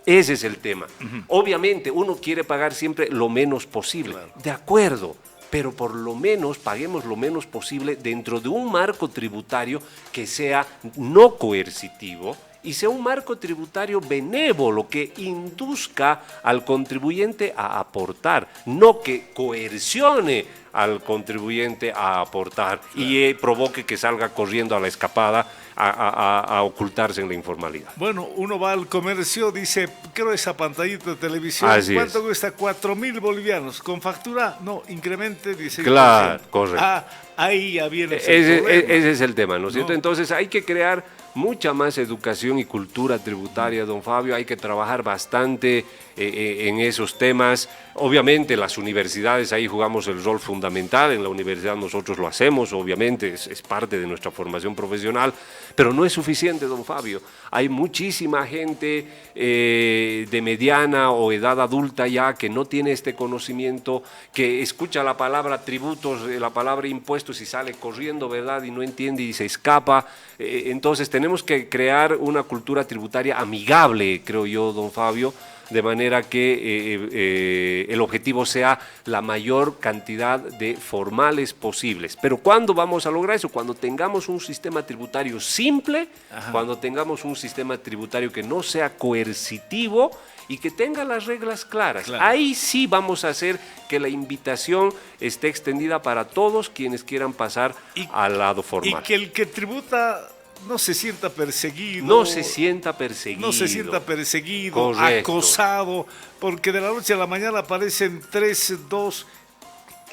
Ese es el tema. Obviamente uno quiere pagar siempre lo menos posible. Claro. De acuerdo. Pero por lo menos paguemos lo menos posible dentro de un marco tributario que sea no coercitivo y sea un marco tributario benévolo que induzca al contribuyente a aportar, no que coercione al contribuyente a aportar. Claro. Y provoque que salga corriendo a la escapada a ocultarse en la informalidad. Bueno, uno va al comercio, dice, quiero esa pantallita de televisión, así ¿cuánto es. Cuesta? 4.000 bolivianos, ¿con factura? No, incremente 16%. Claro, correcto. Ahí ya viene ese es el tema, ¿no es cierto? No. Entonces hay que crear mucha más educación y cultura tributaria, don Fabio, hay que trabajar bastante en esos temas. Obviamente las universidades, ahí jugamos el rol fundamental, en la universidad nosotros lo hacemos, obviamente es parte de nuestra formación profesional, pero no es suficiente, don Fabio. Hay muchísima gente de mediana o edad adulta ya que no tiene este conocimiento, que escucha la palabra tributos, la palabra impuestos y sale corriendo, ¿verdad? Y no entiende y se escapa. Entonces tenemos que crear una cultura tributaria amigable, creo yo, don Fabio, de manera que el objetivo sea la mayor cantidad de formales posibles. Pero ¿cuándo vamos a lograr eso? Cuando tengamos un sistema tributario simple, cuando tengamos un sistema tributario que no sea coercitivo y que tenga las reglas claras. Claro. Ahí sí vamos a hacer que la invitación esté extendida para todos quienes quieran pasar al lado formal. Y que el que tributa no se sienta perseguido. No se sienta perseguido. No se sienta perseguido, Correcto. acosado, porque de la noche a la mañana aparecen 3, 2.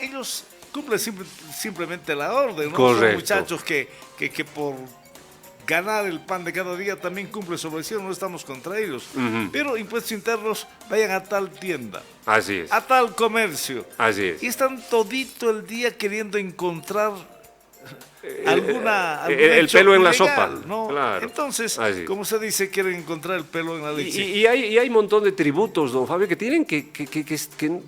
Ellos cumplen simplemente la orden, ¿no? Correcto. Son muchachos que por ganar el pan de cada día también cumplen su obligación, no estamos contra ellos. Pero impuestos internos, vayan a tal tienda, Así es. a tal comercio. Así es. Y están todito el día queriendo encontrar algún el hecho pelo en la ilegal, sopa, ¿no? claro. Entonces, Así. como se dice, quieren encontrar el pelo en la leche. Y hay un montón de tributos, don Fabio, que tienen que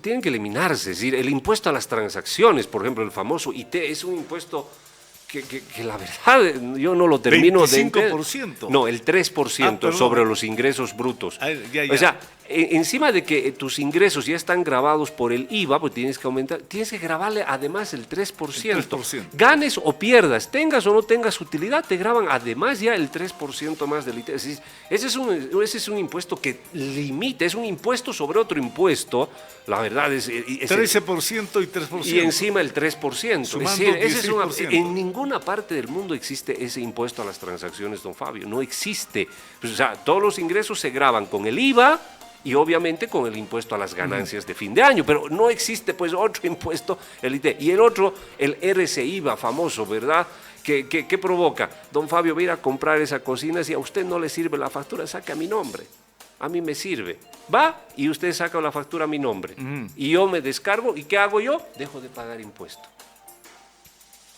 tienen que eliminarse. Es decir, el impuesto a las transacciones, por ejemplo, el famoso IT, es un impuesto que la verdad yo no lo termino de entender. 25%. No, el 3% perdón. sobre los ingresos brutos. Ya. O sea, encima de que tus ingresos ya están grabados por el IVA, pues tienes que aumentar, tienes que grabarle además el 3%. El 3%. Ganes o pierdas, tengas o no tengas utilidad, te graban además ya el 3% más del IVA. Ese es un impuesto que limita, es un impuesto sobre otro impuesto. La verdad es 13% y 3%. y encima el 3%. Sumando Es decir, 16%. en ninguna parte del mundo existe ese impuesto a las transacciones, don Fabio. No existe. Pues, o sea, todos los ingresos se graban con el IVA y obviamente con el impuesto a las ganancias de fin de año. Pero no existe pues otro impuesto, el IT. Y el otro, el RCIVA famoso, ¿verdad? ¿Qué provoca? Don Fabio, va a ir a comprar esa cocina, si a usted no le sirve la factura, saque a mi nombre. A mí me sirve. Va y usted saca la factura a mi nombre. Y yo me descargo. ¿Y qué hago yo? Dejo de pagar impuesto.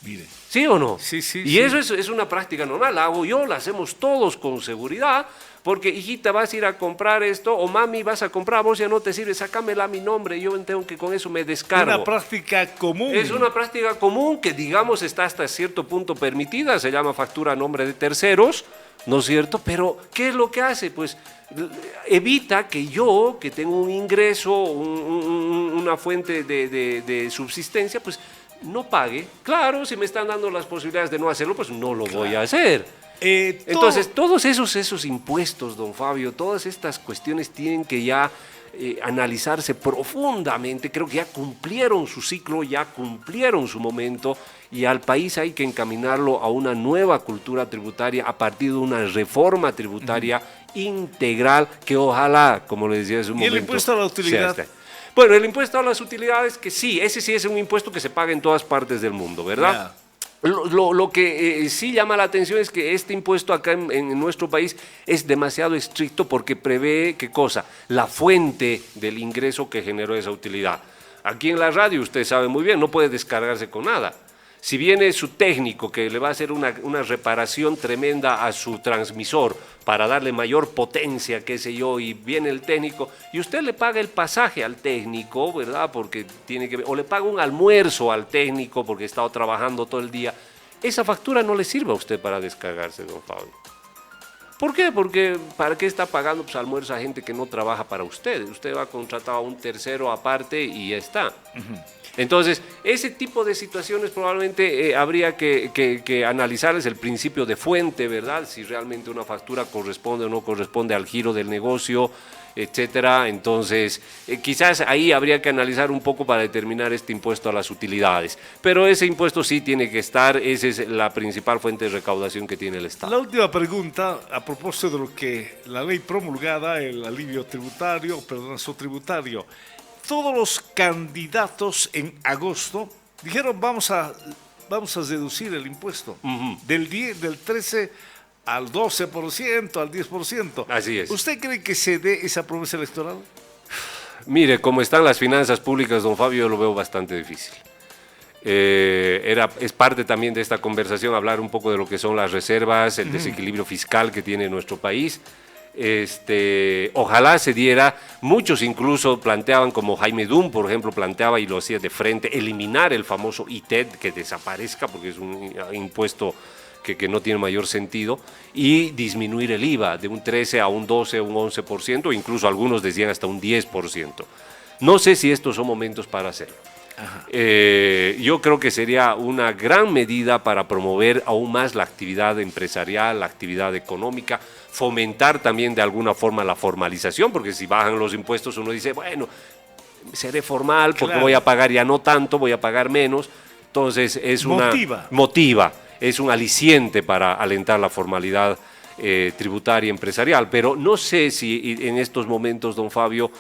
Mire. ¿Sí o no? Sí. Y eso es una práctica normal. La hago yo, la hacemos todos con seguridad. Porque, hijita, vas a ir a comprar esto, o mami, vas a comprar, vos ya no te sirve, sácamela a mi nombre, yo tengo que con eso me descargo. Una práctica común. Es una práctica común que, digamos, está hasta cierto punto permitida, se llama factura a nombre de terceros, ¿no es cierto? Pero, ¿qué es lo que hace? Pues evita que yo, que tengo un ingreso, una fuente de subsistencia, pues no pague. Claro, si me están dando las posibilidades de no hacerlo, pues no lo voy a hacer. Entonces, todos esos impuestos, don Fabio, todas estas cuestiones tienen que ya analizarse profundamente. Creo que ya cumplieron su ciclo, ya cumplieron su momento y al país hay que encaminarlo a una nueva cultura tributaria a partir de una reforma tributaria integral que ojalá, como le decía hace un momento... ¿Y el impuesto a la utilidad? Bueno, el impuesto a las utilidades, que sí, ese sí es un impuesto que se paga en todas partes del mundo, ¿verdad? Yeah. Lo que sí llama la atención es que este impuesto acá en nuestro país es demasiado estricto porque prevé, ¿qué cosa? La fuente del ingreso que generó esa utilidad. Aquí en la radio, usted sabe muy bien, no puede descargarse con nada. Si viene su técnico que le va a hacer una reparación tremenda a su transmisor para darle mayor potencia, qué sé yo, y viene el técnico y usted le paga el pasaje al técnico, ¿verdad? Porque tiene que, o le paga un almuerzo al técnico porque ha estado trabajando todo el día. Esa factura no le sirve a usted para descargarse, don Fabio. ¿Por qué? Porque ¿para qué está pagando pues, almuerzo a gente que no trabaja para usted? Usted va a contratar a un tercero aparte y ya está. Entonces, ese tipo de situaciones probablemente habría que analizarles el principio de fuente, ¿verdad? Si realmente una factura corresponde o no corresponde al giro del negocio, etcétera. Entonces, quizás ahí habría que analizar un poco para determinar este impuesto a las utilidades. Pero ese impuesto sí tiene que estar, esa es la principal fuente de recaudación que tiene el Estado. La última pregunta, a propósito de lo que la ley promulgada, el alivio tributario, tributario. Todos los candidatos en agosto dijeron vamos a reducir el impuesto del 13 al 12%, al 10%. Así es. ¿Usted cree que se dé esa promesa electoral? Mire, como están las finanzas públicas, don Fabio, yo lo veo bastante difícil. Es parte también de esta conversación hablar un poco de lo que son las reservas, el desequilibrio fiscal que tiene nuestro país. Ojalá se diera, muchos incluso planteaban, como Jaime Dum, por ejemplo, planteaba y lo hacía de frente, eliminar el famoso ITED, que desaparezca, porque es un impuesto que no tiene mayor sentido, y disminuir el IVA de un 13 a un 12, un 11%, incluso algunos decían hasta un 10%. No sé si estos son momentos para hacerlo. Yo creo que sería una gran medida para promover aún más la actividad empresarial, la actividad económica, fomentar también de alguna forma la formalización, porque si bajan los impuestos uno dice, bueno, seré formal porque claro, voy a pagar ya no tanto, voy a pagar menos. Entonces es motiva, es un aliciente para alentar la formalidad tributaria empresarial, pero no sé si en estos momentos, don Fabio,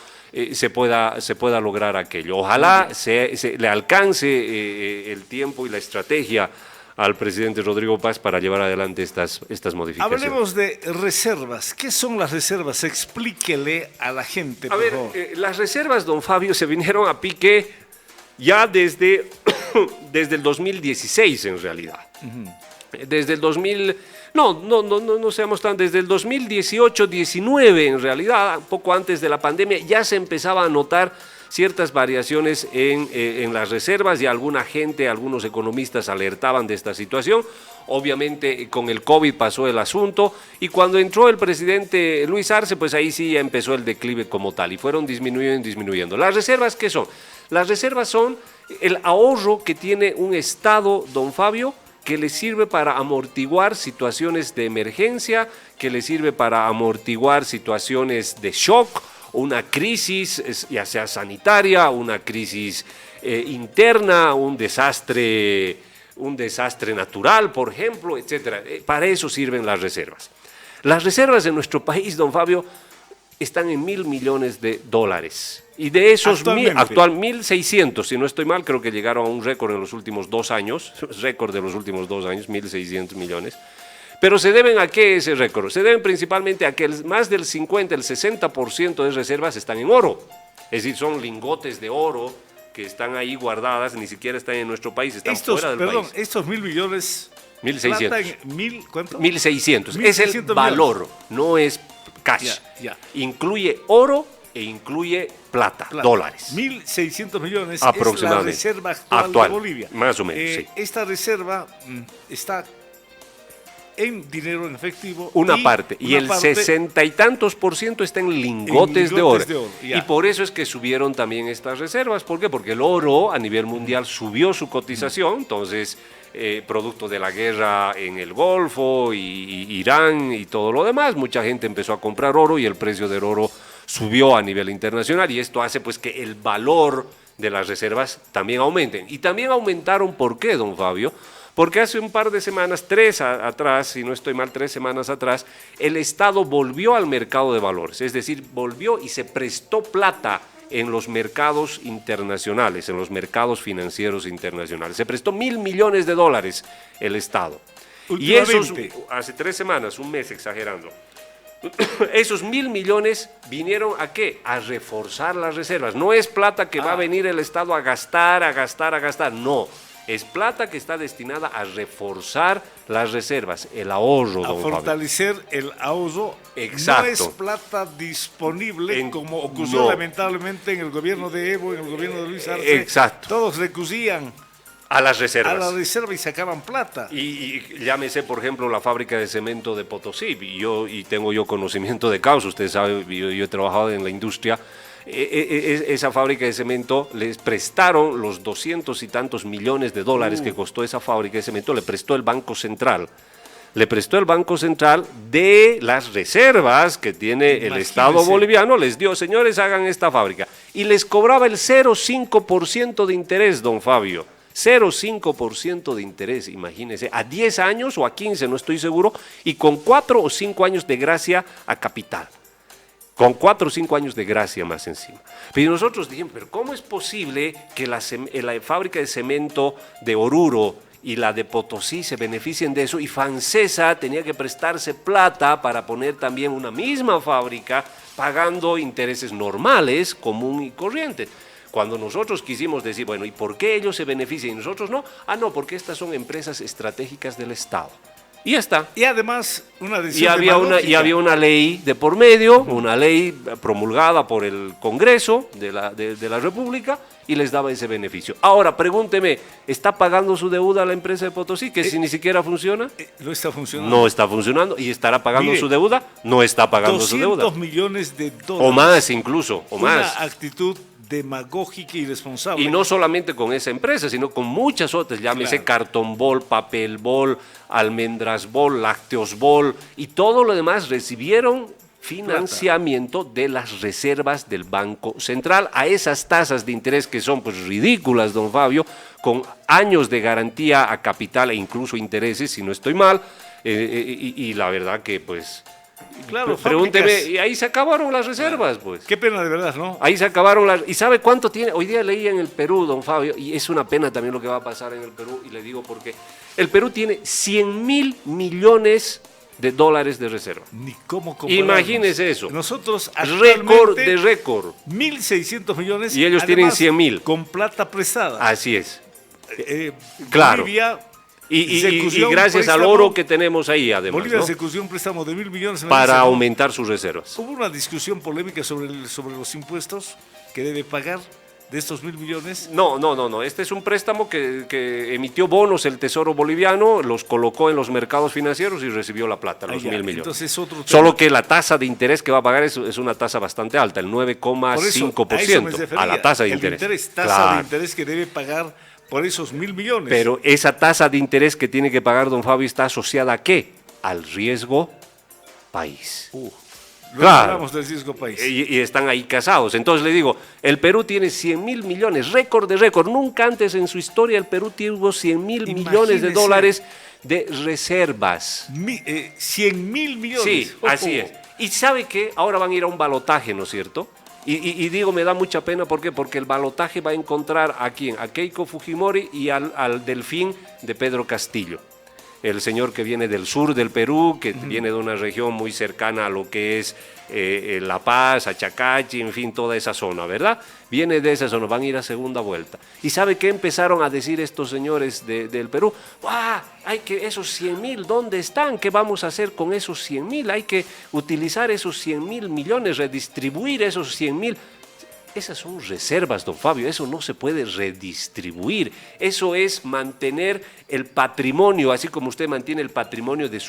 se pueda lograr aquello. Ojalá le alcance el tiempo y la estrategia al presidente Rodrigo Paz para llevar adelante estas modificaciones. Hablemos de reservas. ¿Qué son las reservas? Explíquele a la gente, por favor. Las reservas, don Fabio, se vinieron a pique ya desde el 2016 en realidad. Desde el 2000, no seamos tan, desde el 2018-19 en realidad, poco antes de la pandemia, ya se empezaba a notar ciertas variaciones en las reservas y algunos economistas alertaban de esta situación. Obviamente con el COVID pasó el asunto y cuando entró el presidente Luis Arce, pues ahí sí ya empezó el declive como tal y fueron disminuyendo. ¿Las reservas qué son? Las reservas son el ahorro que tiene un Estado, don Fabio, que le sirve para amortiguar situaciones de emergencia, que le sirve para amortiguar situaciones de shock, una crisis, ya sea sanitaria, una crisis interna, un desastre natural, por ejemplo, etcétera. Para eso sirven las reservas. Las reservas en nuestro país, don Fabio, están en $1.000 millones. Y de esos 1.600, si no estoy mal, creo que llegaron a un récord en los últimos 2 años, 1.600 millones. Pero ¿se deben a qué ese récord? Se deben principalmente a que más del 50, el 60% de reservas están en oro. Es decir, son lingotes de oro que están ahí guardadas, ni siquiera están en nuestro país, están fuera del país. Estos 1.000 millones... 1.600. ¿Cuánto? 1.600. Es el valor, no es cash. Incluye oro e incluye plata, dólares. 1.600 millones aproximadamente. Es la reserva actual de Bolivia. Más o menos, sí. Esta reserva está en dinero en efectivo. Una parte. Y el 60 y tantos % está en lingotes de oro. Y por eso es que subieron también estas reservas. ¿Por qué? Porque el oro a nivel mundial subió su cotización. Entonces, producto de la guerra en el Golfo, y Irán y todo lo demás, mucha gente empezó a comprar oro y el precio del oro subió a nivel internacional. Y esto hace pues que el valor de las reservas también aumenten. Y también aumentaron, ¿por qué, don Fabio? Porque hace un par de semanas, 3 atrás, si no estoy mal, 3 semanas atrás, el Estado volvió al mercado de valores, es decir, volvió y se prestó plata en los mercados internacionales, en los mercados financieros internacionales. Se prestó $1.000 millones el Estado. Y esos, hace 3 semanas, un mes exagerando, esos $1.000 millones vinieron ¿a qué? A reforzar las reservas. No es plata que va a venir el Estado a gastar, no. Es plata que está destinada a reforzar las reservas, el ahorro, a fortalecer el ahorro. Exacto. No es plata disponible como ocurrió lamentablemente en el gobierno de Evo, en el gobierno de Luis Arce. Exacto. Todos recurrían a las reservas. A la reserva y sacaban plata. Y llámese, por ejemplo, la fábrica de cemento de Potosí. Y tengo yo conocimiento de causa. Usted sabe, yo he trabajado en la industria. Esa fábrica de cemento, les prestaron los 200 y tantos millones de dólares que costó esa fábrica de cemento, le prestó el Banco Central. Le prestó el Banco Central de las reservas que tiene el Estado boliviano, les dio, señores, hagan esta fábrica. Y les cobraba el 0,5% de interés, don Fabio. 0,5% de interés, imagínense, a 10 años o a 15, no estoy seguro, y con 4 o 5 años de gracia a capital. Con 4 o 5 años de gracia más encima. Pero nosotros dijimos, pero ¿cómo es posible que la fábrica de cemento de Oruro y la de Potosí se beneficien de eso? Y Fancesa tenía que prestarse plata para poner también una misma fábrica pagando intereses normales, común y corriente. Cuando nosotros quisimos decir, bueno, ¿y por qué ellos se benefician y nosotros no? No, porque estas son empresas estratégicas del Estado. Y ya está. Y además, una decisión había una ley de por medio, una ley promulgada por el Congreso de la República, y les daba ese beneficio. Ahora, pregúnteme, ¿está pagando su deuda la empresa de Potosí, que si ni siquiera funciona? No está funcionando. No está funcionando. ¿Y estará pagando su deuda? No está pagando su deuda. 200 millones de dólares. O más incluso, o más. Una actitud demagógica y irresponsable. Y no solamente con esa empresa, sino con muchas otras, llámese Claro. Cartón Bol, Papel Bol, Almendras Bol, Lácteos Bol, y todo lo demás recibieron financiamiento de las reservas del Banco Central a esas tasas de interés que son pues ridículas, don Fabio, con años de garantía a capital e incluso intereses, si no estoy mal, y la verdad que pues... Claro, Pregúnteme, fábricas. y ahí se acabaron las reservas, pues. Qué pena de verdad, ¿no? Ahí se acabaron las... ¿Y sabe cuánto tiene? Hoy día leí en el Perú, don Fabio, y es una pena también lo que va a pasar en el Perú, y le digo porque el Perú tiene 100.000 millones de dólares de reserva. Ni cómo compararnos. Imagínese eso. Nosotros Récord de récord. 1.600 millones. Y ellos tienen 100.000. Con plata prestada. Así es. Eh, Claro. Bolivia Y se excusió un gracias al préstamo- oro que tenemos ahí, además, Bolivia ¿no? se excusió un préstamo de 1.000 millones. en la Para mesa, ¿no? aumentar sus reservas. Hubo una discusión polémica sobre los impuestos que debe pagar de estos 1.000 millones. No. Este es un préstamo que emitió bonos el Tesoro boliviano, los colocó en los mercados financieros y recibió la plata, los ya, 1.000 millones. entonces otro tema. Solo que la tasa de interés que va a pagar es una tasa bastante alta, el Por eso, a eso me 9,5% refería, a la tasa de el interés. tasa Claro. de interés que debe pagar por esos 1.000 millones. Pero esa tasa de interés que tiene que pagar don Fabio está asociada ¿a qué? Al riesgo país. Luego claro. hablamos del riesgo país. Y están ahí casados. Entonces le digo, el Perú tiene 100.000 millones, récord de récord. Nunca antes en su historia el Perú tuvo 100.000 millones de Imagínese. dólares de reservas. 100.000 millones. Sí, así es. Y sabe que ahora van a ir a un balotaje, ¿no es cierto? Y digo, me da mucha pena, ¿por qué? Porque el balotaje va a encontrar a quién, a Keiko Fujimori y al delfín de Pedro Castillo. El señor que viene del sur del Perú, que viene de una región muy cercana a lo que es La Paz, Achacachi, en fin, toda esa zona, ¿verdad? Viene de esa zona, van a ir a segunda vuelta. ¿Y sabe qué empezaron a decir estos señores del Perú? ¡Ah! Hay que esos 100.000, ¿dónde están? ¿Qué vamos a hacer con esos 100.000? Hay que utilizar esos 100.000 millones, redistribuir esos 100.000. Esas son reservas, don Fabio, eso no se puede redistribuir. Eso es mantener el patrimonio, así como usted mantiene el patrimonio de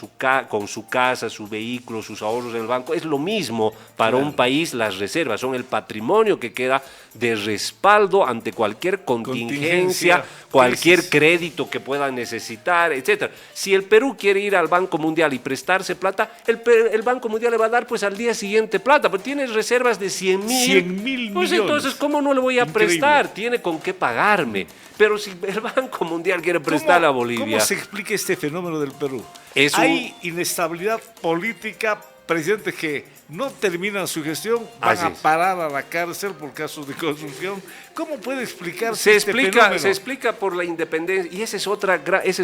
con su casa, su vehículo, sus ahorros en el banco. Es lo mismo para un país, las reservas son el patrimonio que queda de respaldo ante cualquier contingencia, cualquier crisis. crédito que pueda necesitar, etcétera. Si el Perú quiere ir al Banco Mundial y prestarse plata, el Banco Mundial le va a dar pues al día siguiente plata, pero tiene reservas de 100.000. 100.000 Pues millones. entonces, ¿cómo no le voy a Increíble. prestar? Tiene con qué pagarme. Pero si el Banco Mundial quiere prestarle a Bolivia... ¿Cómo se explica este fenómeno del Perú? Es un- Hay inestabilidad política, presidentes que no terminan su gestión, van Así a es. parar a la cárcel por casos de corrupción. ¿Cómo puede explicarse Se este explica, fenómeno? se explica por la independencia, y ese es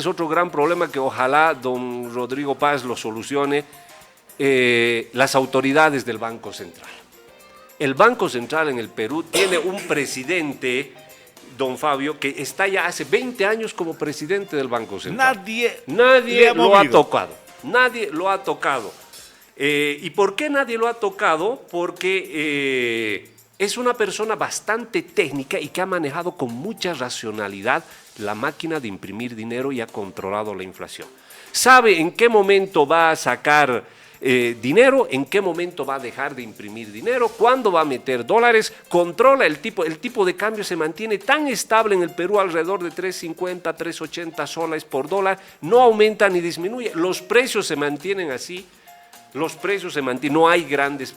otro gran problema que ojalá don Rodrigo Paz lo solucione, las autoridades del Banco Central. El Banco Central en el Perú tiene un presidente, don Fabio, que está ya hace 20 años como presidente del Banco Central. Nadie Nadie ha lo ha movido. tocado. Nadie lo ha tocado. ¿Y por qué nadie lo ha tocado? Porque es una persona bastante técnica y que ha manejado con mucha racionalidad la máquina de imprimir dinero y ha controlado la inflación. Sabe en qué momento va a sacar dinero, en qué momento va a dejar de imprimir dinero, cuándo va a meter dólares, controla el tipo de cambio se mantiene tan estable en el Perú alrededor de 3.50, 3.80 soles por dólar, no aumenta ni disminuye, los precios se mantienen así. Los precios se mantienen, no hay grandes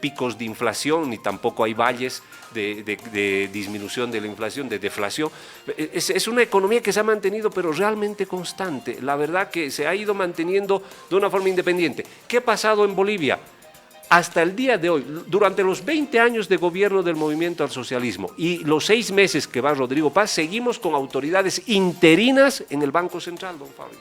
picos de inflación, ni tampoco hay valles de disminución de la inflación, de deflación. Es una economía que se ha mantenido, pero realmente constante. La verdad que se ha ido manteniendo de una forma independiente. ¿Qué ha pasado en Bolivia? Hasta el día de hoy, durante los 20 años de gobierno del movimiento al socialismo y los 6 meses que va Rodrigo Paz, seguimos con autoridades interinas en el Banco Central, don Fabio.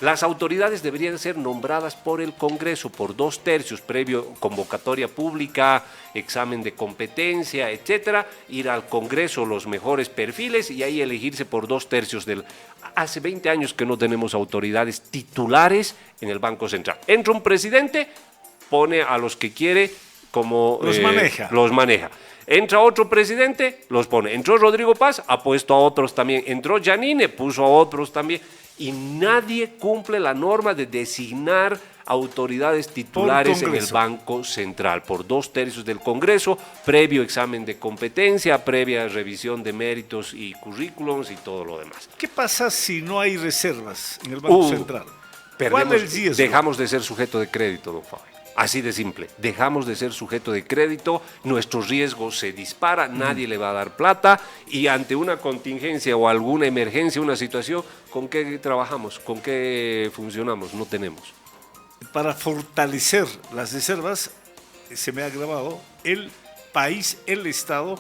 Las autoridades deberían ser nombradas por el Congreso por 2/3, previo convocatoria pública, examen de competencia, etcétera, ir al Congreso los mejores perfiles y ahí elegirse por 2/3 del... Hace 20 años que no tenemos autoridades titulares en el Banco Central. Entra un presidente, pone a los que quiere como... Los maneja. Los maneja. Entra otro presidente, los pone. Entró Rodrigo Paz, ha puesto a otros también. Entró Yanine, puso a otros también. Y nadie cumple la norma de designar autoridades titulares en el Banco Central por 2/3 del Congreso, previo examen de competencia, previa revisión de méritos y currículums y todo lo demás. ¿Qué pasa si no hay reservas en el Banco Central? ¿Cuál es el riesgo? Dejamos de ser sujeto de crédito, don Fabio. Así de simple. Dejamos de ser sujeto de crédito, nuestro riesgo se dispara, nadie le va a dar plata y ante una contingencia o alguna emergencia, una situación, ¿con qué trabajamos? ¿Con qué funcionamos? No tenemos. Para fortalecer las reservas, se me ha grabado, el país, el Estado,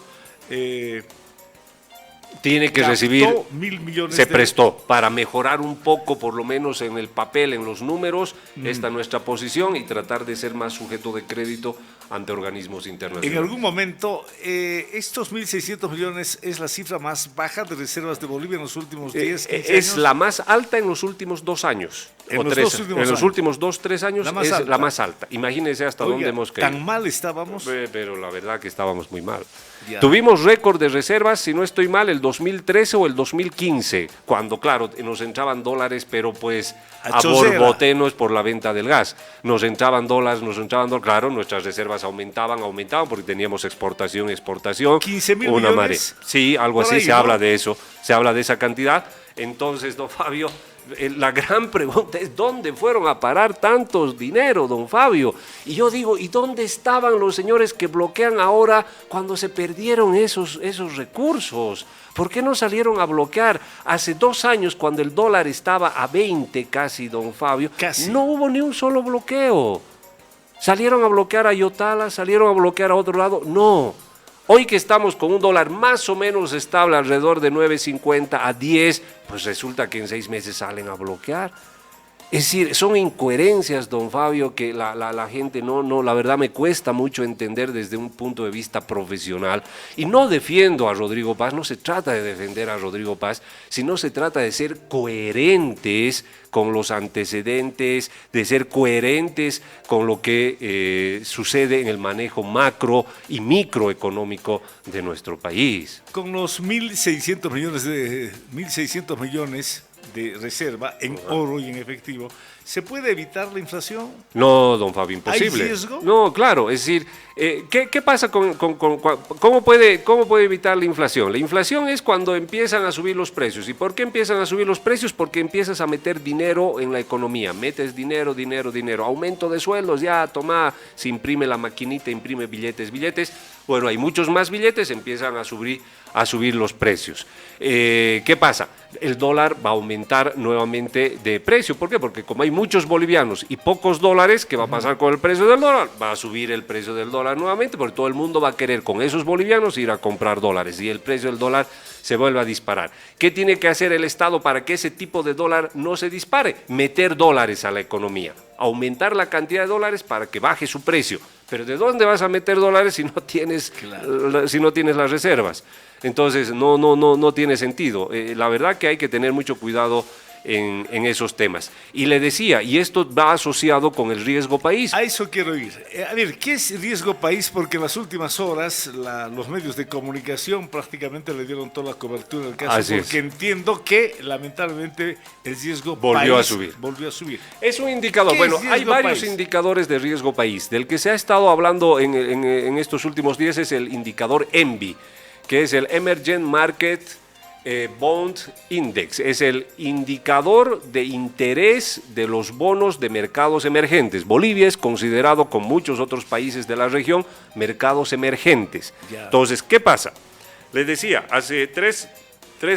tiene que recibir, 1.000 millones se prestó para mejorar un poco, por lo menos en el papel, en los números, esta nuestra posición y tratar de ser más sujeto de crédito ante organismos internacionales. En algún momento, estos 1.600 millones es la cifra más baja de reservas de Bolivia en los últimos 10, 15 años. Es la más alta en los últimos 2 años. En los últimos 2, 3 años es la más alta. Imagínense hasta dónde hemos caído. ¿Tan mal estábamos? Pero la verdad que estábamos muy mal. Ya. Tuvimos récord de reservas, si no estoy mal, el 2013 o el 2015, cuando, claro, nos entraban dólares, pero pues a borbotenos por la venta del gas. Nos entraban dólares, claro, nuestras reservas aumentaban, porque teníamos exportación. 15.000 millones. Marea. Sí, algo así, se habla de eso, se habla de esa cantidad. Entonces, don Fabio, la gran pregunta es, ¿dónde fueron a parar tantos dinero, don Fabio? Y yo digo, ¿y dónde estaban los señores que bloquean ahora cuando se perdieron esos recursos? ¿Por qué no salieron a bloquear? Hace 2 años, cuando el dólar estaba a 20 casi, don Fabio, no hubo ni un solo bloqueo. ¿Salieron a bloquear a Yotala? ¿Salieron a bloquear a otro lado? No. Hoy que estamos con un dólar más o menos estable, alrededor de 9.50 a 10, pues resulta que en 6 meses salen a bloquear. Es decir, son incoherencias, don Fabio, que la gente la verdad me cuesta mucho entender desde un punto de vista profesional. Y no defiendo a Rodrigo Paz, no se trata de defender a Rodrigo Paz, sino se trata de ser coherentes con los antecedentes, de ser coherentes con lo que sucede en el manejo macro y microeconómico de nuestro país. Con los 1.600 millones de reserva en oro y en efectivo, ¿se puede evitar la inflación? No, don Fabio, imposible. ¿Hay riesgo? No, claro, es decir, ¿qué pasa cómo puede evitar la inflación? La inflación es cuando empiezan a subir los precios. ¿Y por qué empiezan a subir los precios? Porque empiezas a meter dinero en la economía, metes dinero, aumento de sueldos, ya toma, se imprime la maquinita, imprime billetes, bueno, hay muchos más billetes, empiezan a subir los precios. ¿Qué pasa? El dólar va a aumentar nuevamente de precio. ¿Por qué? Porque como hay muchos bolivianos y pocos dólares, ¿qué va a pasar con el precio del dólar? Va a subir el precio del dólar nuevamente, porque todo el mundo va a querer con esos bolivianos ir a comprar dólares y el precio del dólar se vuelve a disparar. ¿Qué tiene que hacer el Estado para que ese tipo de dólar no se dispare? Meter dólares a la economía, aumentar la cantidad de dólares para que baje su precio. Pero ¿de dónde vas a meter dólares si no tienes, si no tienes las reservas? Entonces no tiene sentido. La verdad que hay que tener mucho cuidado en esos temas. Y le decía, y esto va asociado con el riesgo país. A eso quiero ir. A ver, ¿qué es riesgo país? Porque en las últimas horas los medios de comunicación prácticamente le dieron toda la cobertura del caso. Así porque entiendo que lamentablemente el riesgo volvió país a subir. Es Es un indicador. Bueno, hay varios indicadores de riesgo país. Del que se ha estado hablando en estos últimos días es el indicador ENVI, que es el Emergent Market Bond Index, es el indicador de interés de los bonos de mercados emergentes. Bolivia es considerado, con muchos otros países de la región, mercados emergentes. Entonces, ¿qué pasa? Les decía, hace tres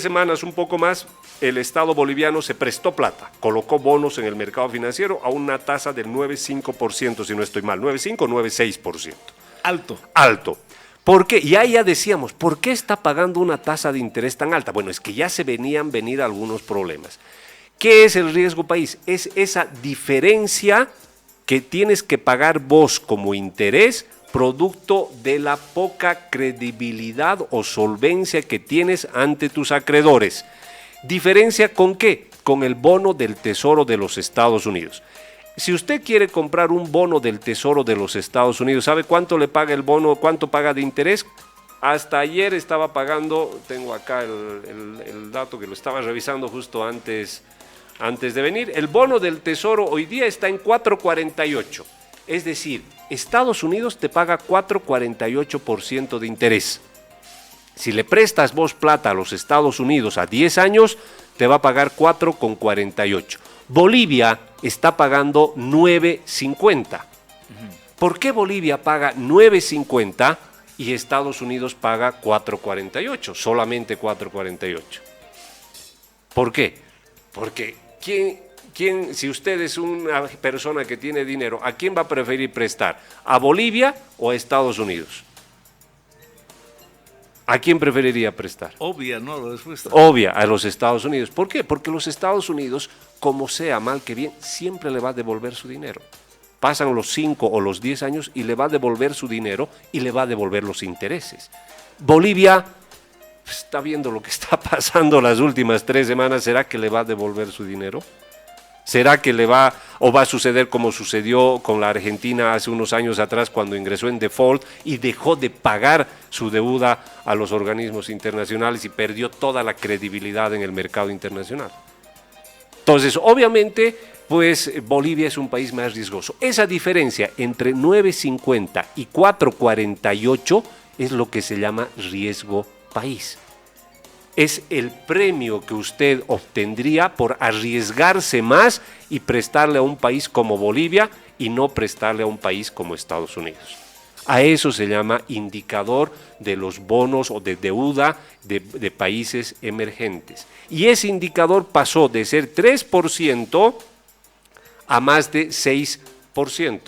semanas, un poco más, el Estado boliviano se prestó plata, colocó bonos en el mercado financiero a una tasa del 9,5%, si no estoy mal, 9,5 o 9,6%. Alto. ¿Por qué? Y ahí ya decíamos, ¿por qué está pagando una tasa de interés tan alta? Bueno, es que ya se venían venir algunos problemas. ¿Qué es el riesgo país? Es esa diferencia que tienes que pagar vos como interés, producto de la poca credibilidad o solvencia que tienes ante tus acreedores. ¿Diferencia con qué? Con el bono del Tesoro de los Estados Unidos. Si usted quiere comprar un bono del Tesoro de los Estados Unidos, ¿sabe cuánto le paga el bono, cuánto paga de interés? hasta ayer estaba pagando, tengo acá el dato que lo estaba revisando justo antes de venir, el bono del Tesoro hoy día está en 4.48, es decir, Estados Unidos te paga 4.48% de interés. Si le prestas vos plata a los Estados Unidos a 10 años, te va a pagar 4.48. Bolivia está pagando 9.50. ¿Por qué Bolivia paga 9.50 y Estados Unidos paga 4.48? Solamente 4.48. ¿Por qué? Porque si usted es una persona que tiene dinero, ¿a quién va a preferir prestar? ¿A Bolivia o a Estados Unidos? ¿A quién preferiría prestar? Obvia, ¿no? La respuesta. Obvia, a los Estados Unidos. ¿Por qué? Porque los Estados Unidos, como sea mal que bien, siempre le va a devolver su dinero. Pasan los 5 o los 10 años y le va a devolver su dinero y le va a devolver los intereses. Bolivia está viendo lo que está pasando las últimas 3 semanas. ¿Será que le va a devolver su dinero? ¿Será que va a suceder como sucedió con la Argentina hace unos años atrás cuando ingresó en default y dejó de pagar su deuda a los organismos internacionales y perdió toda la credibilidad en el mercado internacional? Entonces, obviamente, pues Bolivia es un país más riesgoso. Esa diferencia entre 9.50 y 4.48 es lo que se llama riesgo país. Es el premio que usted obtendría por arriesgarse más y prestarle a un país como Bolivia y no prestarle a un país como Estados Unidos. A eso se llama indicador de los bonos o de deuda de países emergentes. Y ese indicador pasó de ser 3% a más de 6%.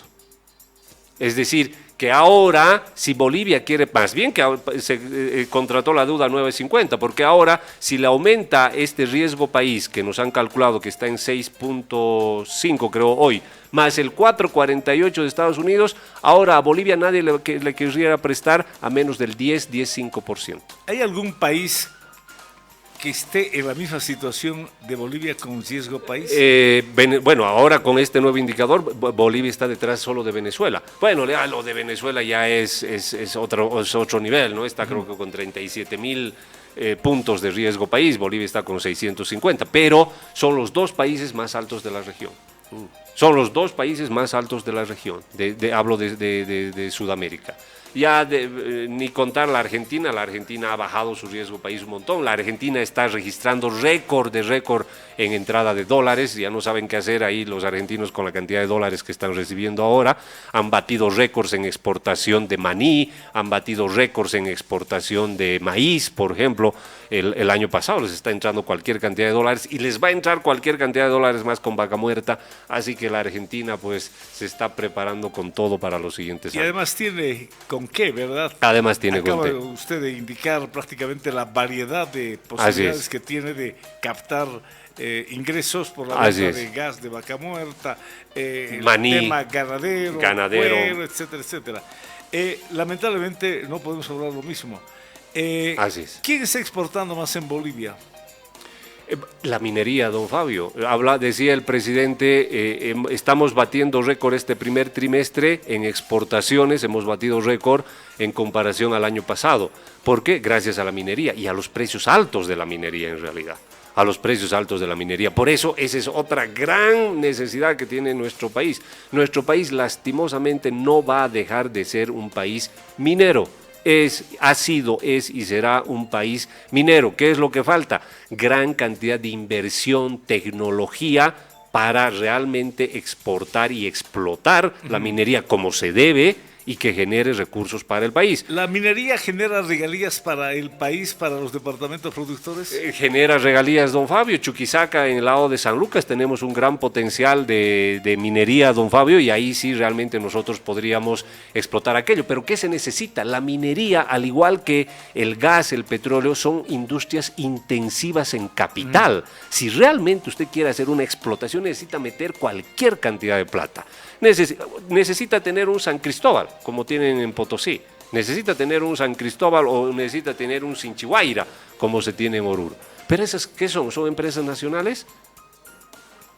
Es decir, que ahora, si Bolivia quiere, más bien que se contrató la deuda a 9.50, porque ahora, si le aumenta este riesgo país, que nos han calculado que está en 6.5, creo hoy, más el 4.48 de Estados Unidos, ahora a Bolivia nadie le querría prestar a menos del 10-5%. ¿Hay algún país que esté en la misma situación de Bolivia con riesgo país? Bueno, ahora con este nuevo indicador, Bolivia está detrás solo de Venezuela. Bueno, lo de Venezuela ya es otro nivel, ¿no? Está creo que con 37.000 puntos de riesgo país, Bolivia está con 650, pero son los 2 países más altos de la región. Son los 2 países más altos de la región, hablo de Sudamérica. Ya ni contar la Argentina ha bajado su riesgo país un montón. La Argentina está registrando récord en entrada de dólares, ya no saben qué hacer ahí los argentinos con la cantidad de dólares que están recibiendo ahora. Han batido récords en exportación de maní, han batido récords en exportación de maíz, por ejemplo. El año pasado les está entrando cualquier cantidad de dólares y les va a entrar cualquier cantidad de dólares más con Vaca Muerta, así que la Argentina pues se está preparando con todo para los siguientes años. Y además tiene con qué, ¿verdad? Además tiene con qué. Acaba usted de indicar prácticamente la variedad de posibilidades que tiene de captar ingresos por la venta de gas de Vaca Muerta, maní, el tema ganadero, cuero, etcétera, etcétera. Lamentablemente no podemos hablar lo mismo. ¿Quién está exportando más en Bolivia? La minería, don Fabio. Decía el presidente, estamos batiendo récord este primer trimestre en exportaciones, hemos batido récord en comparación al año pasado. ¿Por qué? Gracias a la minería y a los precios altos de la minería en realidad. A los precios altos de la minería. Por eso, esa es otra gran necesidad que tiene nuestro país. Nuestro país, lastimosamente, no va a dejar de ser un país minero. Ha sido, es y será un país minero. ¿Qué es lo que falta? Gran cantidad de inversión, tecnología para realmente exportar y explotar la minería como se debe y que genere recursos para el país. ¿La minería genera regalías para el país, para los departamentos productores? Genera regalías, don Fabio. Chuquisaca, en el lado de San Lucas, tenemos un gran potencial de minería, don Fabio, y ahí sí realmente nosotros podríamos explotar aquello. Pero ¿qué se necesita? La minería, al igual que el gas, el petróleo, son industrias intensivas en capital. Si realmente usted quiere hacer una explotación, necesita meter cualquier cantidad de plata. Necesita tener un San Cristóbal, como tienen en Potosí. Necesita tener un San Cristóbal o necesita tener un Sinchihuayra, como se tiene en Oruro. ¿Pero esas qué son? ¿Son empresas nacionales?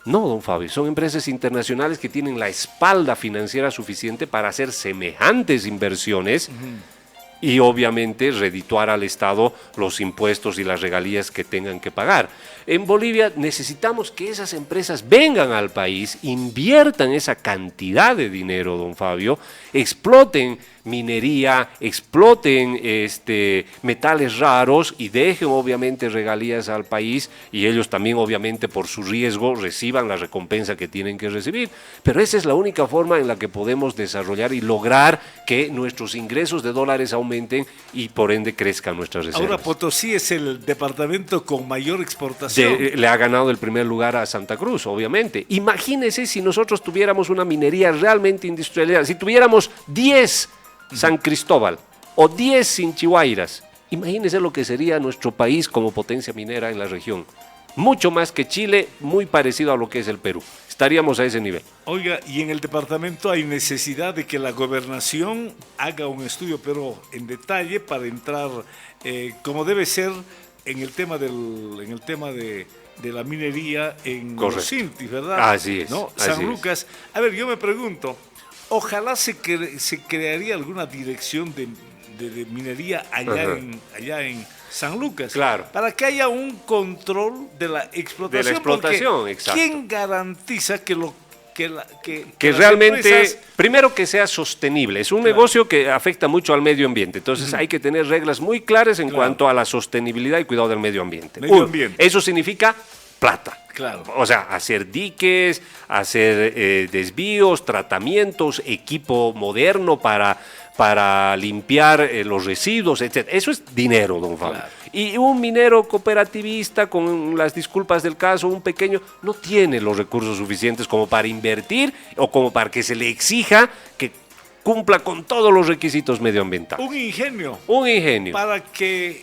No, don Fabio, son empresas internacionales que tienen la espalda financiera suficiente para hacer semejantes inversiones y obviamente redituar al Estado los impuestos y las regalías que tengan que pagar. En Bolivia necesitamos que esas empresas vengan al país, inviertan esa cantidad de dinero, don Fabio, exploten minería, exploten metales raros y dejen obviamente regalías al país, y ellos también obviamente por su riesgo reciban la recompensa que tienen que recibir. Pero esa es la única forma en la que podemos desarrollar y lograr que nuestros ingresos de dólares aumenten y por ende crezcan nuestras reservas. Ahora Potosí es el departamento con mayor exportación. Le ha ganado el primer lugar a Santa Cruz, obviamente. Imagínense si nosotros tuviéramos una minería realmente industrializada, si tuviéramos 10 San Cristóbal o 10 Sinchihuayras, imagínense lo que sería nuestro país como potencia minera en la región. Mucho más que Chile, muy parecido a lo que es el Perú. Estaríamos a ese nivel. Oiga, y en el departamento hay necesidad de que la gobernación haga un estudio, pero en detalle, para entrar como debe ser en el tema de la minería en Correcto. los Sintis, ¿verdad? Así es. ¿No? Así San es. Lucas. A ver, yo me pregunto, ojalá se crearía alguna dirección de minería allá en San Lucas. Claro. Para que haya un control de la explotación. De la explotación, porque exacto. ¿quién garantiza que las realmente, empresas... primero que sea sostenible, es un negocio que afecta mucho al medio ambiente, entonces hay que tener reglas muy claras en cuanto a la sostenibilidad y cuidado del medio ambiente. Eso significa plata. Claro. O sea, hacer diques, hacer desvíos, tratamientos, equipo moderno para limpiar los residuos, etc. Eso es dinero, don Fabio. Claro. Y un minero cooperativista, con las disculpas del caso, un pequeño, no tiene los recursos suficientes como para invertir o como para que se le exija que cumpla con todos los requisitos medioambientales. Un ingenio. Un ingenio. Para que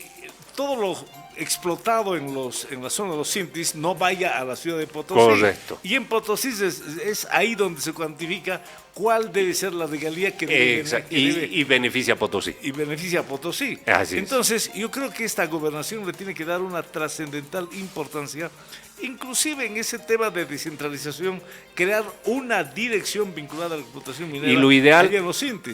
todo lo explotado en la zona de los Sintis no vaya a la ciudad de Potosí. Correcto. Y en Potosí es ahí donde se cuantifica cuál debe ser la regalía que debe, y beneficia a Potosí. y beneficia a Potosí. Así es. Entonces, yo creo que esta gobernación le tiene que dar una trascendental importancia, inclusive en ese tema de descentralización, crear una dirección vinculada a la explotación minera. Y lo ideal, allá en los Sintis.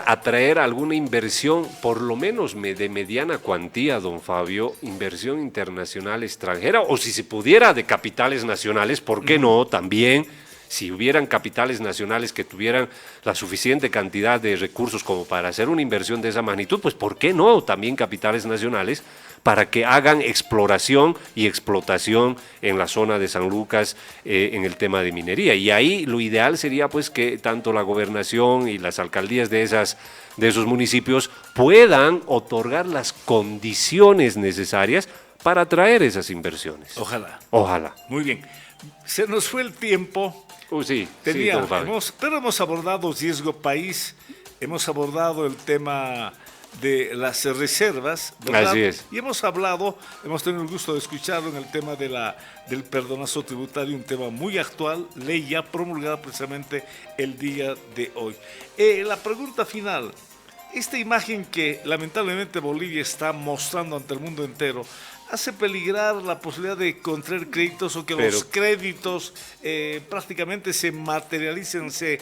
atraer alguna inversión, por lo menos de mediana cuantía, don Fabio, inversión internacional extranjera, o si se pudiera de capitales nacionales, ¿por qué no? También, si hubieran capitales nacionales que tuvieran la suficiente cantidad de recursos como para hacer una inversión de esa magnitud, pues ¿por qué no? También capitales nacionales para que hagan exploración y explotación en la zona de San Lucas en el tema de minería. Y ahí lo ideal sería pues que tanto la gobernación y las alcaldías de esos municipios puedan otorgar las condiciones necesarias para atraer esas inversiones. Ojalá. Ojalá. Muy bien. Se nos fue el tiempo. Sí, don Fabio. Pero hemos abordado riesgo país, hemos abordado el tema de las reservas, ¿verdad? Así es. Y hemos tenido el gusto de escucharlo en el tema del perdonazo tributario, un tema muy actual, ley ya promulgada precisamente el día de hoy. La pregunta final, esta imagen que lamentablemente Bolivia está mostrando ante el mundo entero, ¿hace peligrar la posibilidad de contraer créditos o que los créditos prácticamente se materialicen, se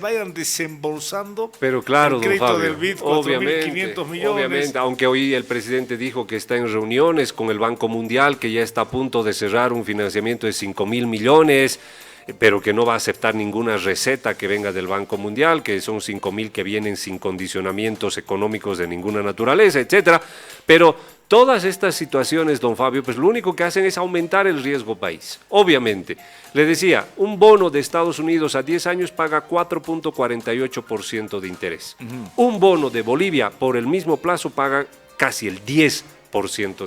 vayan desembolsando? Pero claro, el crédito don Fabio, del BID, 4.500 millones. obviamente, aunque hoy el presidente dijo que está en reuniones con el Banco Mundial, que ya está a punto de cerrar un financiamiento de 5.000 millones, pero que no va a aceptar ninguna receta que venga del Banco Mundial, que son 5.000 que vienen sin condicionamientos económicos de ninguna naturaleza, etcétera. Pero todas estas situaciones, don Fabio, pues lo único que hacen es aumentar el riesgo país. Obviamente, le decía, un bono de Estados Unidos a 10 años paga 4.48% de interés. Un bono de Bolivia por el mismo plazo paga casi el 10%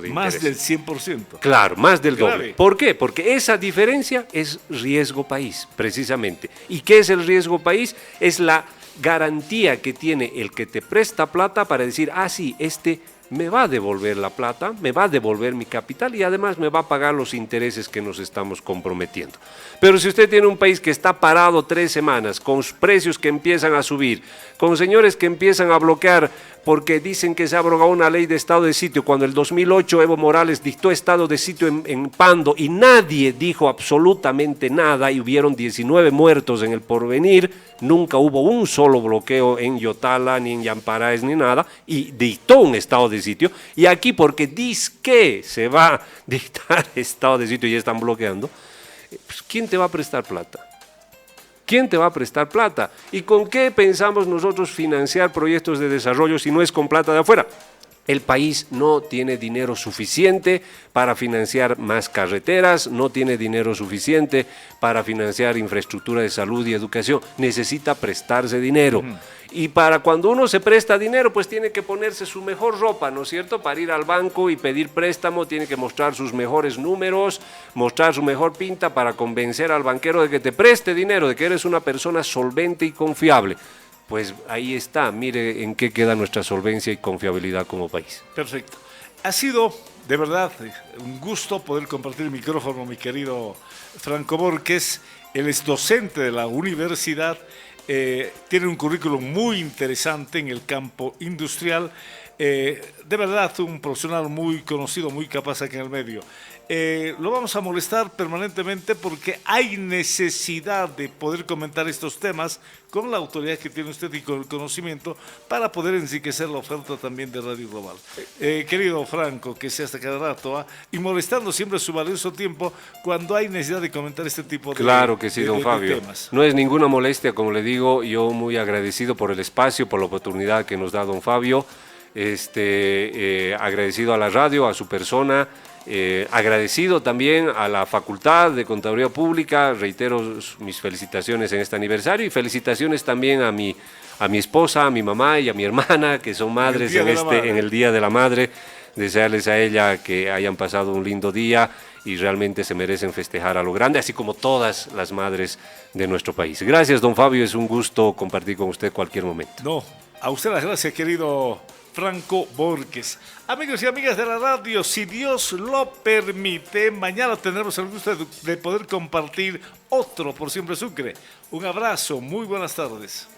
de interés. Más del 100%. Claro, más del doble. Grave. ¿Por qué? Porque esa diferencia es riesgo país, precisamente. ¿Y qué es el riesgo país? Es la garantía que tiene el que te presta plata para decir, sí, me va a devolver la plata, me va a devolver mi capital y además me va a pagar los intereses que nos estamos comprometiendo. Pero si usted tiene un país que está parado 3 semanas, con precios que empiezan a subir, con señores que empiezan a bloquear porque dicen que se ha abrogado una ley de estado de sitio, cuando en el 2008 Evo Morales dictó estado de sitio en Pando y nadie dijo absolutamente nada y hubieron 19 muertos en el Porvenir, nunca hubo un solo bloqueo en Yotala, ni en Yamparaes, ni nada, y dictó un estado de sitio, y aquí porque dice que se va a dictar estado de sitio y ya están bloqueando, pues, ¿quién te va a prestar plata? ¿Quién te va a prestar plata? ¿Y con qué pensamos nosotros financiar proyectos de desarrollo si no es con plata de afuera? El país no tiene dinero suficiente para financiar más carreteras, no tiene dinero suficiente para financiar infraestructura de salud y educación, necesita prestarse dinero. Y para cuando uno se presta dinero, pues tiene que ponerse su mejor ropa, ¿no es cierto? Para ir al banco y pedir préstamo, tiene que mostrar sus mejores números, mostrar su mejor pinta para convencer al banquero de que te preste dinero, de que eres una persona solvente y confiable. Pues ahí está, mire en qué queda nuestra solvencia y confiabilidad como país. Perfecto. Ha sido, de verdad, un gusto poder compartir el micrófono, mi querido Franco Borges. Él es docente de la universidad, tiene un currículum muy interesante en el campo industrial. De verdad, un profesional muy conocido, muy capaz aquí en el medio. Lo vamos a molestar permanentemente porque hay necesidad de poder comentar estos temas con la autoridad que tiene usted y con el conocimiento para poder enriquecer la oferta también de Radio Global. Querido Franco, que sea hasta cada rato, y molestando siempre su valioso tiempo cuando hay necesidad de comentar este tipo de temas. Claro que sí, don Fabio. No es ninguna molestia, como le digo, yo muy agradecido por el espacio, por la oportunidad que nos da don Fabio, agradecido a la radio, a su persona. Agradecido también a la Facultad de Contaduría Pública, reitero mis felicitaciones en este aniversario y felicitaciones también a mi esposa, a mi mamá y a mi hermana, que son madres en el Día de la Madre. Desearles a ella que hayan pasado un lindo día y realmente se merecen festejar a lo grande, así como todas las madres de nuestro país. Gracias, don Fabio, es un gusto compartir con usted cualquier momento. No, a usted las gracias, querido Franco Borges. Amigos y amigas de la radio, si Dios lo permite, mañana tendremos el gusto de poder compartir otro Por Siempre Sucre. Un abrazo, muy buenas tardes.